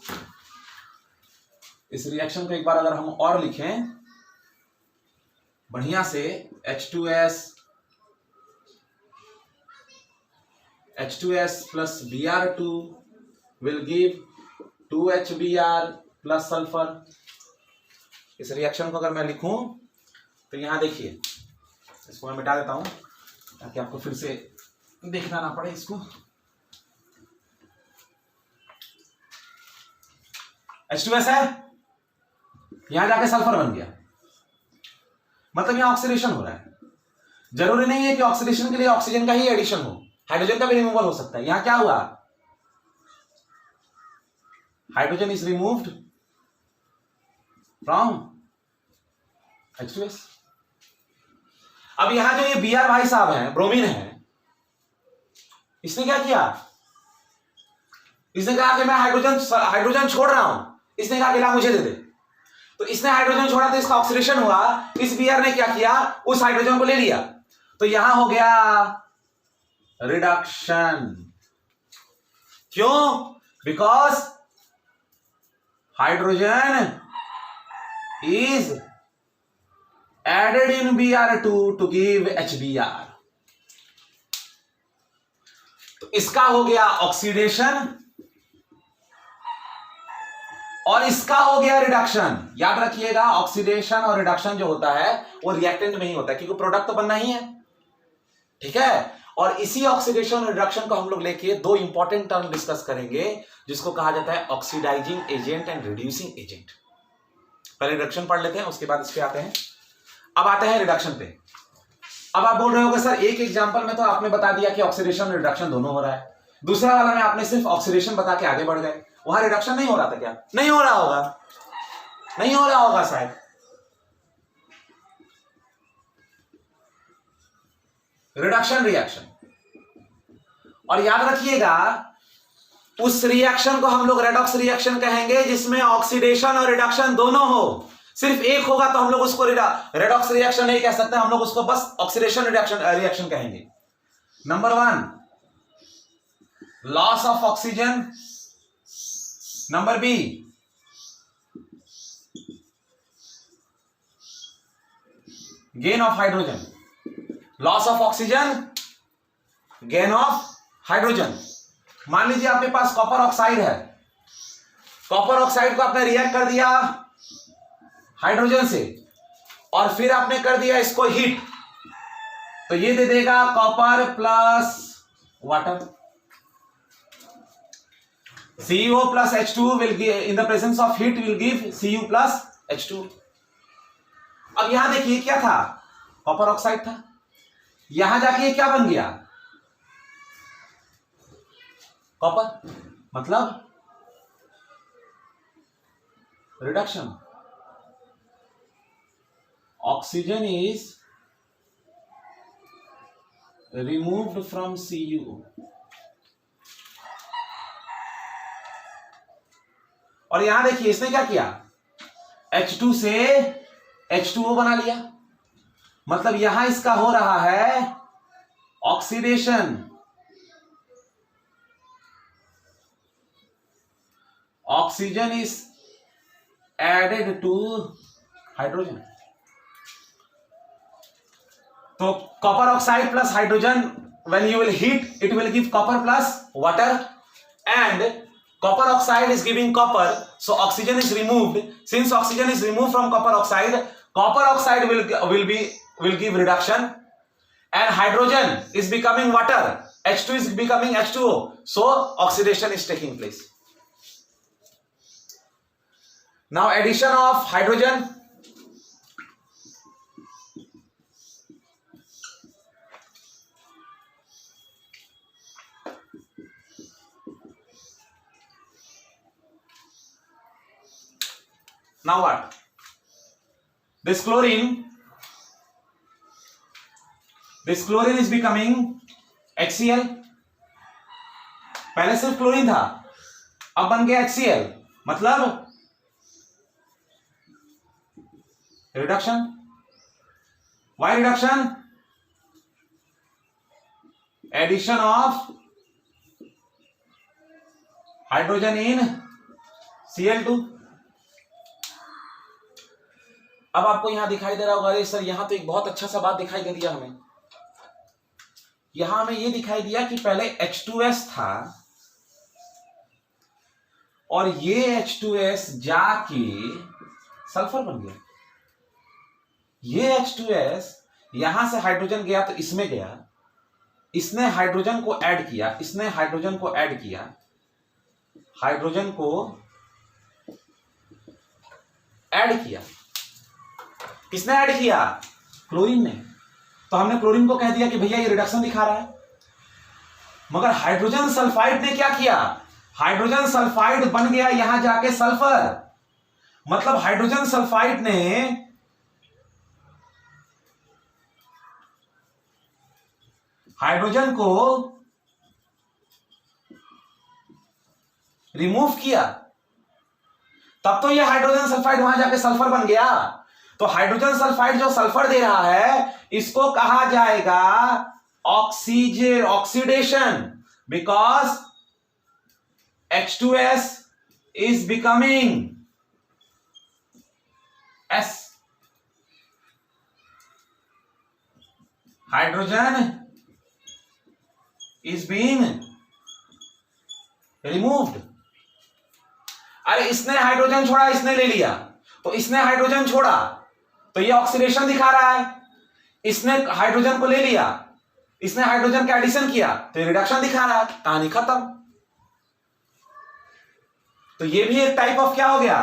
इस रिएक्शन को एक बार अगर हम और लिखें बढ़िया से, H2S plus Br2 will give 2HBr plus sulphur. इस रिएक्शन को अगर मैं लिखूं तो यहां देखिए, इसको मैं मिटा देता हूं ताकि आपको फिर से देखना ना पड़े इसको। H2S है, यहां जाके सल्फर बन गया, मतलब यहां ऑक्सीडेशन हो रहा है। जरूरी नहीं है कि ऑक्सीडेशन के लिए ऑक्सीजन का ही एडिशन हो, हाइड्रोजन का भी रिमूवल हो सकता है। यहां क्या हुआ, hydrogen is removed from H2S। अब यहां जो ये Br भाई साहब है, ब्रोमीन है, इसने क्या किया, इसने कहा कि मैं हाइड्रोजन छोड़ रहा हूं, इसने कहा कि ला मुझे दे दे। तो इसने हाइड्रोजन छोड़ा तो इसका ऑक्सीडेशन हुआ, इस Br ने क्या किया, उस हाइड्रोजन को ले लिया, तो यहां हो गया रिडक्शन। क्यों, because hydrogen is added in Br2 to give HBr. तो इसका हो गया ऑक्सीडेशन और इसका हो गया रिडक्शन। याद रखिएगा ऑक्सीडेशन और रिडक्शन जो होता है वो रिएक्टेंट में ही होता है, क्योंकि प्रोडक्ट तो बनना ही है, ठीक है। और इसी ऑक्सीडेशन और रिडक्शन को हम लोग लेके दो इंपॉर्टेंट टर्म डिस्कस करेंगे, जिसको कहा जाता है oxidising agent and reducing agent. पहले रिडक्शन पढ़ लेते हैं, उसके बाद इस पे आते हैं। अब आते हैं रिडक्शन पे। अब आप बोल रहे होगे सर एक एग्जांपल में तो आपने बता दिया कि ऑक्सीडेशन और रिडक्शन दोनों हो रहा है, दूसरा वाला में आपने सिर्फ ऑक्सीडेशन बता के आगे बढ़ गए, वहां रिडक्शन नहीं हो रहा था क्या? नहीं हो रहा होगा, नहीं हो रहा होगा शायद। रिडक्शन रिएक्शन, और याद रखिएगा उस रिएक्शन को हम लोग रेडॉक्स रिएक्शन कहेंगे जिसमें ऑक्सीडेशन और रिडक्शन दोनों हो। सिर्फ एक होगा तो हम लोग उसको रेडॉक्स रिएक्शन नहीं कह सकते, हम लोग उसको बस ऑक्सीडेशन रिएक्शन कहेंगे। Number 1 loss of oxygen, number B gain of hydrogen. Loss of oxygen, gain of hydrogen. मान लीजिए आपके पास कॉपर ऑक्साइड है, कॉपर ऑक्साइड को आपने रिएक्ट कर दिया हाइड्रोजन से और फिर आपने कर दिया इसको हीट, तो ये दे देगा copper plus water. Cu plus H2 will give, in the presence of heat will give Cu plus H2। अब यहां देखिए क्या था, कॉपर ऑक्साइड था, यहां जाके ये क्या बन गया, कॉपर, मतलब reduction. Oxygen is removed from Cu, और यहां देखिए इसने क्या किया, H2 से H2O बना लिया, मतलब यहां इसका हो रहा है oxidation. Oxygen is added to hydrogen, तो copper oxide plus hydrogen, when you will heat it will give copper plus water, and copper oxide is giving copper, so oxygen is removed. Since oxygen is removed from copper oxide will give reduction, and hydrogen is becoming water, H2 is becoming H2O, so oxidation is taking place. Now addition of hydrogen, now what, this chlorine is becoming HCl। पहले सिर्फ chlorine था, अब बन गया HCl, मतलब reduction. Why reduction? Addition of hydrogen in Cl2। अब आपको यहां दिखाई दे रहा होगा, अरे सर यहां तो एक बहुत अच्छा सा बात दिखाई दे दिया हमें। यहां हमें यह दिखाई दिया कि पहले H2S था और ये H2S जाके सल्फर बन गया। ये H2S यहां से हाइड्रोजन गया तो इसमें गया, इसने हाइड्रोजन को ऐड किया, इसने हाइड्रोजन को ऐड किया, हाइड्रोजन को ऐड किया, किसने ऐड किया, क्लोरीन ने। तो हमने क्लोरीन को कह दिया कि भैया ये रिडक्शन दिखा रहा है, मगर हाइड्रोजन सल्फाइड ने क्या किया, हाइड्रोजन सल्फाइड बन गया यहां जाके सल्फर, मतलब हाइड्रोजन सल्फाइड ने हाइड्रोजन को रिमूव किया, तब तो ये हाइड्रोजन सल्फाइड वहां जाके सल्फर बन गया। तो हाइड्रोजन सल्फाइड जो सल्फर दे रहा है इसको कहा जाएगा oxidation, because H2S is becoming S. Hydrogen is being removed. अरे इसने हाइड्रोजन छोड़ा, इसने ले लिया, तो इसने हाइड्रोजन छोड़ा तो ये ऑक्सीडेशन दिखा रहा है, इसने हाइड्रोजन को ले लिया, इसने हाइड्रोजन का एडिशन किया तो ये रिडक्शन दिखा रहा है, कहानी खत्म। तो ये भी एक टाइप ऑफ क्या हो गया,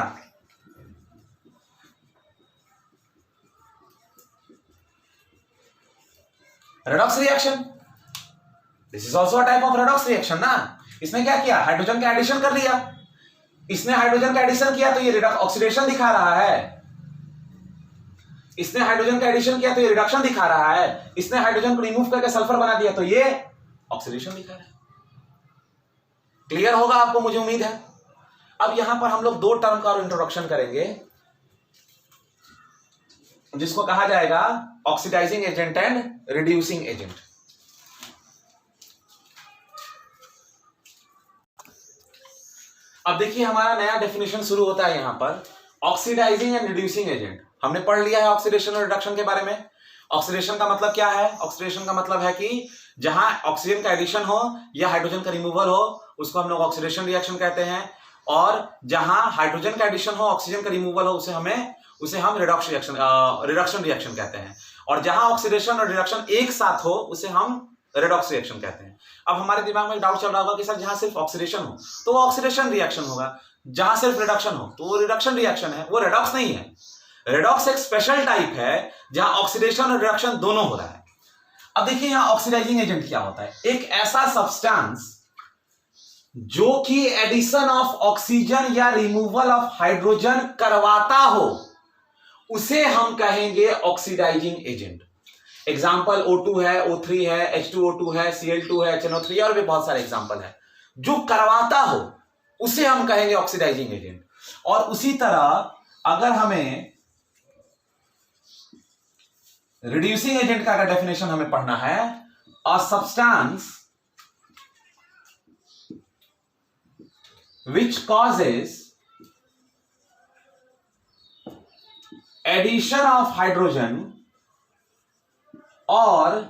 redox reaction. This is also a type of redox reaction ना। इसने क्या किया, हाइड्रोजन का एडिशन कर लिया, इसने हाइड्रोजन का एडिशन किया तो ये ऑक्सीडेशन दिखा रहा है, इसने हाइड्रोजन का एडिशन किया तो ये रिडक्शन दिखा रहा है, इसने हाइड्रोजन को रिमूव करके सल्फर बना दिया तो ये ऑक्सीडेशन दिखा रहा है। क्लियर होगा आपको, मुझे उम्मीद है। अब यहां पर हम लोग दो टर्म का और इंट्रोडक्शन करेंगे जिसको कहा जाएगा oxidising agent and reducing agent. अब देखिए हमारा नया डेफिनेशन शुरू होता है यहां पर, ऑक्सीडाइजिंग एंड रिड्यूसिंग एजेंट। हमने पढ़ लिया है ऑक्सीडेशन और रिडक्शन के बारे में। ऑक्सीडेशन का मतलब क्या है, ऑक्सीडेशन का मतलब है कि जहां ऑक्सीजन का एडिशन हो या हाइड्रोजन का रिमूवल हो उसको हम लोग ऑक्सीडेशन रिएक्शन कहते हैं, और जहां हाइड्रोजन का एडिशन हो ऑक्सीजन का रिमूवल हो उसे हम रिडक्शन रिएक्शन कहते हैं, और जहां ऑक्सीडेशन और रिडक्शन एक साथ हो उसे हम रेडॉक्स रिएक्शन कहते हैं। अब हमारे दिमाग में डाउट चल रहा होगा कि सर जहां सिर्फ ऑक्सीडेशन हो तो वो ऑक्सीडेशन रिएक्शन होगा, जहां सिर्फ रिडक्शन हो तो वो रिडक्शन रिएक्शन है, वो रेडॉक्स नहीं है। रेडॉक्स एक स्पेशल टाइप है जहां ऑक्सीडेशन और रिडक्शन दोनों हो रहा है। अब देखिए यहां ऑक्सीडाइजिंग एजेंट क्या होता है, एक ऐसा सब्सटेंस जो कि एडिशन ऑफ ऑक्सीजन या रिमूवल ऑफ हाइड्रोजन करवाता हो उसे हम कहेंगे ऑक्सीडाइजिंग एजेंट। एग्जाम्पल O2 है, O3 है, H2O2 है, Cl2 है, HNO3 और भी बहुत सारे एग्जाम्पल है। जो करवाता हो उसे हम कहेंगे ऑक्सीडाइजिंग एजेंट। और उसी तरह अगर हमें रिड्यूसिंग एजेंट का अगर डेफिनेशन हमें पढ़ना है, a substance which causes addition of hydrogen or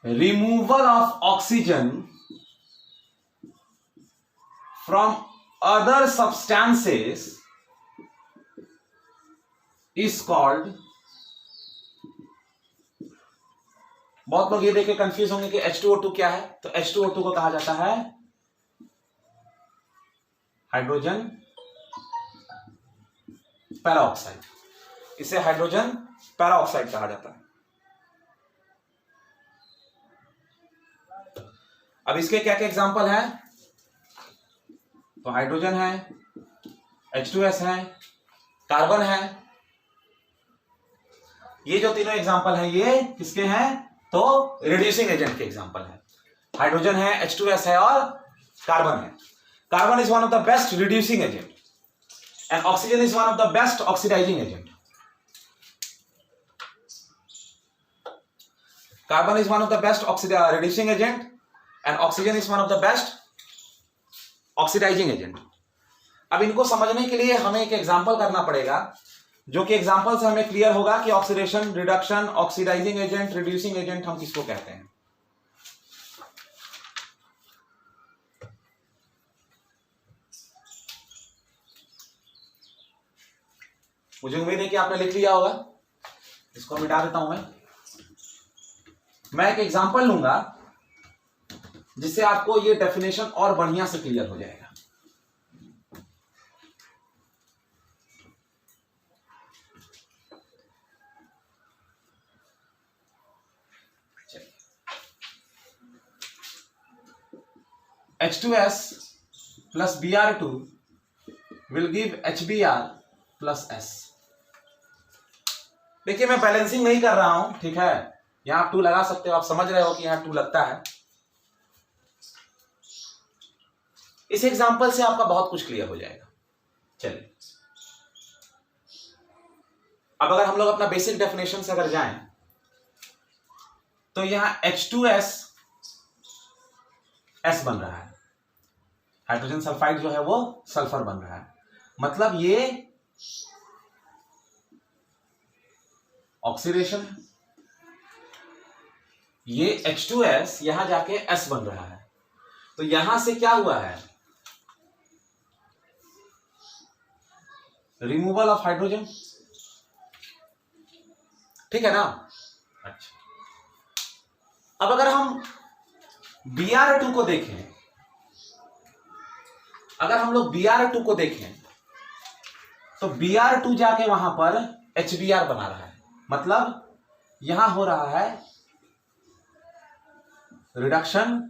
removal of oxygen from other substances is called, बहुत लोग ये देख के कंफ्यूज होंगे कि H2O2 क्या है, तो H2O2 को कहा जाता है हाइड्रोजन पैराऑक्साइड, इसे हाइड्रोजन पैराऑक्साइड कहा जाता है। अब इसके क्या क्या एग्जांपल हैं, तो हाइड्रोजन है, H2S है, कार्बन है। ये जो तीनों एग्जांपल हैं ये किसके हैं, तो रिड्यूसिंग एजेंट के एग्जांपल है। हाइड्रोजन है, H2S है और कार्बन है। Carbon is one of the best reducing agent and oxygen is one of the best oxidising agent. Carbon is one of the best reducing agent and oxygen is one of the best oxidising agent. अब इनको समझने के लिए हमें एक example करना पड़ेगा, जो कि एग्जांपल से हमें क्लियर होगा कि oxidation, reduction, oxidising agent, reducing agent हम किसको कहते हैं। मुझे उम्मीद है कि आपने लिख लिया होगा, इसको मिटा देता हूं मैं एक एग्जांपल लूंगा जिससे आपको ये डेफिनेशन और बढ़िया से क्लियर हो जाएगा। H2S plus Br2 will give HBr plus S। देखिए मैं बैलेंसिंग नहीं कर रहा हूं, ठीक है, यहां आप 2 लगा सकते हो, आप समझ रहे हो कि यहां 2 लगता है। इस एग्जांपल से आपका बहुत कुछ क्लियर हो जाएगा। चलिए अब अगर हम लोग अपना बेसिक डेफिनेशन से अगर जाएं तो यहां H2S S बन रहा है, हाइड्रोजन सल्फाइड जो है वो सल्फर बन रहा है। मतलब ये ऑक्सीडेशन है, ये H2S यहां जाके S बन रहा है, तो यहां से क्या हुआ है, रिमूवल ऑफ हाइड्रोजन, ठीक है ना। अच्छा, अब अगर हम Br2 को देखें, अगर हम लोग Br2 को देखें तो Br2 जाके वहां पर HBr बना रहा है, मतलब यहां हो रहा है reduction,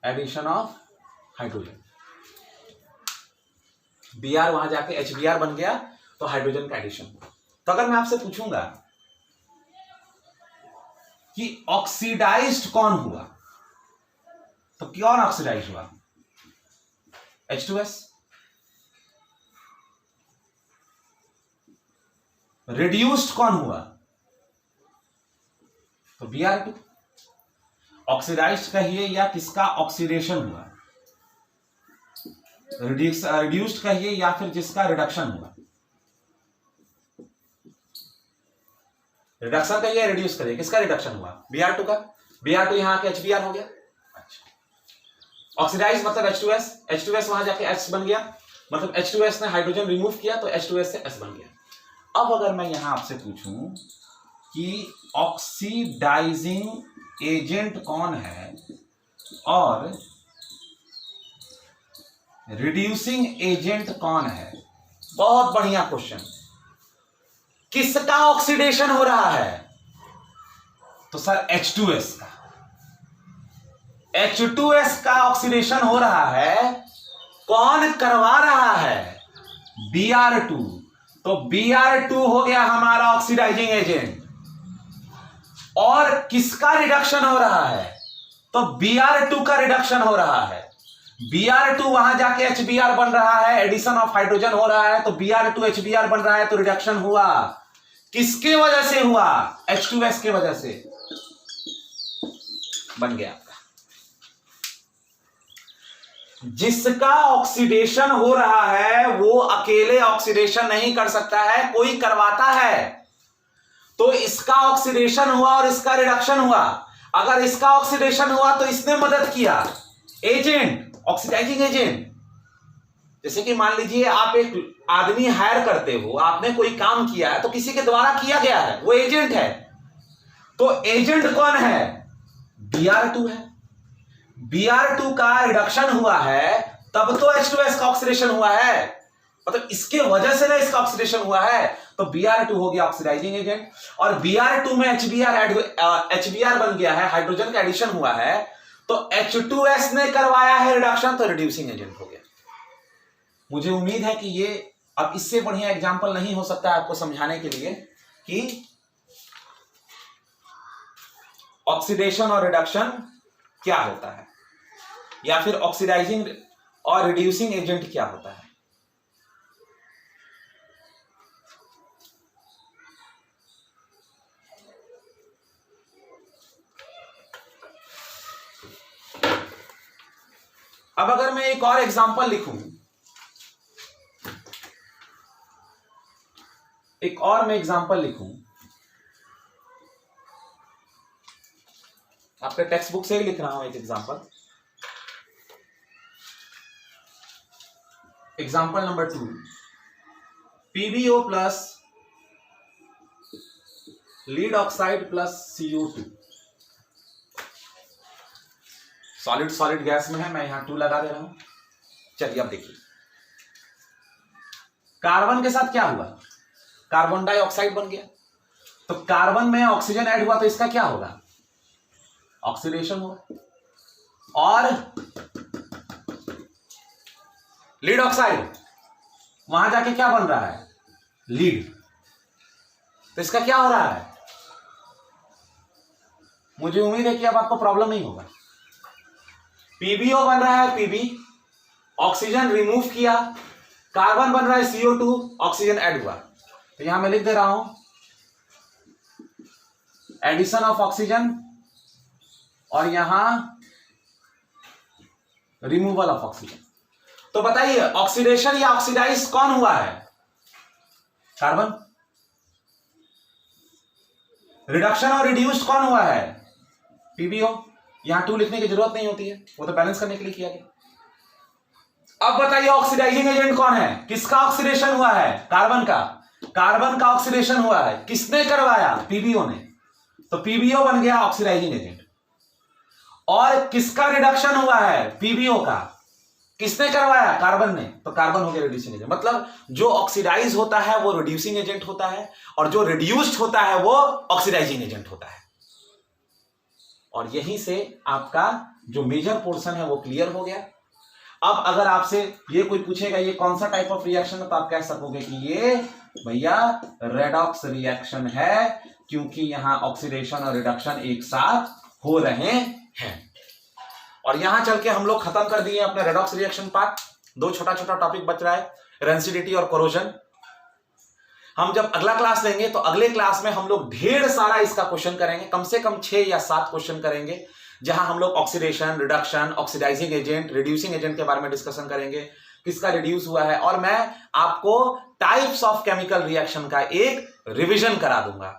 addition of hydrogen. Br वहां जाके HBr बन गया तो हाइड्रोजन का एडिशन। तो अगर मैं आपसे पूछूंगा कि ऑक्सीडाइज्ड कौन हुआ, तो कौन ऑक्सीडाइज हुआ, H2S। रिड्यूस्ड कौन हुआ, तो Br2। ऑक्सीडाइज्ड कहिए या किसका ऑक्सीडेशन हुआ, रिड्यूस्ड कहिए या फिर जिसका रिडक्शन हुआ, रिडक्शन कहिए रिड्यूस करिए, किसका रिडक्शन हुआ, Br2 का। Br2 यहां आके HBr हो गया। अच्छा, ऑक्सीडाइज मतलब H2S, H2S वहां जाके H बन गया, मतलब H2S ने हाइड्रोजन रिमूव किया तो H2S से S बन गया। अब अगर मैं यहां आपसे पूछूं कि ऑक्सीडाइजिंग एजेंट कौन है और रिड्यूसिंग एजेंट कौन है, बहुत बढ़िया क्वेश्चन। किसका ऑक्सीडेशन हो रहा है, तो सर H2S का। H2S का ऑक्सीडेशन हो रहा है, कौन करवा रहा है, Br2। तो Br2 हो गया हमारा ऑक्सीडाइजिंग एजेंट, और किसका रिडक्शन हो रहा है, तो Br2 का रिडक्शन हो रहा है। Br2 वहां जाके HBr बन रहा है, एडिशन ऑफ हाइड्रोजन हो रहा है, तो Br2 HBr बन रहा है, तो रिडक्शन हुआ। किसके वजह से हुआ, H2S के वजह से बन गया आपका। जिसका ऑक्सीडेशन हो रहा है वो अकेले ऑक्सीडेशन नहीं कर सकता है, कोई करवाता है। तो इसका ऑक्सीडेशन हुआ और इसका रिडक्शन हुआ। अगर इसका ऑक्सीडेशन हुआ तो इसने मदद किया, एजेंट, ऑक्सीडाइजिंग एजेंट। जैसे कि मान लीजिए आप एक आदमी हायर करते हो, आपने कोई काम किया है तो किसी के द्वारा किया गया है, वो एजेंट है। तो एजेंट कौन है, Br2 है। Br2 का रिडक्शन हुआ है तब तो H2S का ऑक्सीडेशन हुआ है, मतलब इसके वजह से ना इसका ऑक्सीडेशन हुआ है। तो Br2 हो गया ऑक्सीडाइजिंग एजेंट, और Br2 में HBr बन गया है, हाइड्रोजन का एडिशन हुआ है। तो H2S ने करवाया है रिडक्शन, तो रिड्यूसिंग एजेंट हो गया। मुझे उम्मीद है कि ये अब इससे बढ़िया एग्जांपल नहीं हो सकता आपको समझाने के लिए कि ऑक्सीडेशन और रिडक्शन क्या होता है, या फिर ऑक्सीडाइजिंग और रिड्यूसिंग एजेंट क्या होता है। अब अगर मैं एक और एग्जांपल लिखूं, आपके टेक्स्ट बुक से ही लिख रहा हूं एक example. Example number 2, PbO plus lead oxide plus CO2। Solid gas में है, मैं यहां 2 लगा दे रहा हूं। चलिए अब देखिए, कार्बन के साथ क्या हुआ, कार्बन डाइऑक्साइड बन गया। तो कार्बन में ऑक्सीजन ऐड हुआ तो इसका क्या होगा, ऑक्सीडेशन होगा। और लीड ऑक्साइड वहां जाके क्या बन रहा है, लीड। तो इसका क्या हो रहा है, मुझे उम्मीद है कि अब आपको प्रॉब्लम नहीं होगा। PbO बन रहा है, Pb, ऑक्सीजन रिमूव किया, कार्बन बन रहा है CO2, ऑक्सीजन ऐड हुआ। तो यहां मैं लिख दे रहा हूं एडिशन ऑफ ऑक्सीजन, और यहां रिमूवल ऑफ ऑक्सीजन। तो बताइए ऑक्सीडेशन या ऑक्सीडाइज कौन हुआ है? कार्बन। रिडक्शन और रिड्यूस्ड कौन हुआ है? पीबीओ। यहां 2 लिखने की जरूरत नहीं होती है, वो तो बैलेंस करने के लिए किया गया। अब बताइए ऑक्सीडाइजिंग एजेंट कौन है? किसका ऑक्सीडेशन हुआ है? कार्बन का। कार्बन का ऑक्सीडेशन हुआ है, किसने करवाया? पीबीओ ने। तो पीबीओ बन गया ऑक्सीडाइजिंग एजेंट। और किसका रिडक्शन हुआ है? पीबीओ का। किसने करवाया? कार्बन ने। तो कार्बन हो गया रिड्यूसिंग एजेंट। मतलब जो ऑक्सीडाइज होता है वो रिड्यूसिंग एजेंट होता है, और जो रिड्यूस्ड होता है वो ऑक्सीडाइजिंग एजेंट होता है। और यहीं से आपका जो मेजर पोर्शन है वो क्लियर हो गया। अब अगर आपसे ये कोई पूछेगा ये कौन सा टाइप ऑफ रिएक्शन है, तो आप कह सकोगे कि ये भैया रेडॉक्स रिएक्शन है, क्योंकि यहां ऑक्सीडेशन और रिडक्शन एक साथ हो रहे हैं। और यहां चल के हम लोग खत्म कर दिए अपने रेडॉक्स रिएक्शन पार्ट। 2 छोटा छोटा टॉपिक बच रहा है, रेंसिडिटी और कोरोजन। हम जब अगला क्लास लेंगे तो अगले क्लास में हम लोग ढेर सारा इसका क्वेश्चन करेंगे, कम से कम 6 या 7 क्वेश्चन करेंगे, जहां हम लोग oxidation, reduction, oxidising agent, reducing agent के बारे में डिस्कशन करेंगे, किसका रिड्यूस हुआ है, और मैं आपको टाइप्स ऑफ केमिकल रिएक्शन का एक रिवीजन करा दूंगा।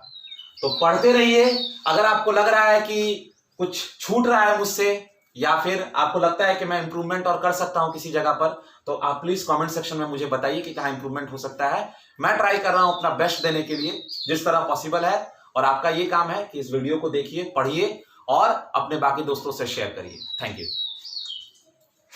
तो पढ़ते रहिए। अगर आपको लग रहा है कि कुछ छूट रहा है मुझसे, या फिर आपको लगता है कि मैं इंप्रूवमेंट और कर सकता हूं किसी जगह पर, तो आप प्लीज कमेंट सेक्शन में मुझे बताइए कि कहां इंप्रूवमेंट हो सकता है। मैं ट्राई कर रहा हूं अपना बेस्ट देने के लिए जिस तरह पॉसिबल है, और आपका ये काम है कि इस वीडियो को देखिए, पढ़िए और अपने बाकी दोस्तों से शेयर करिए। Thank you.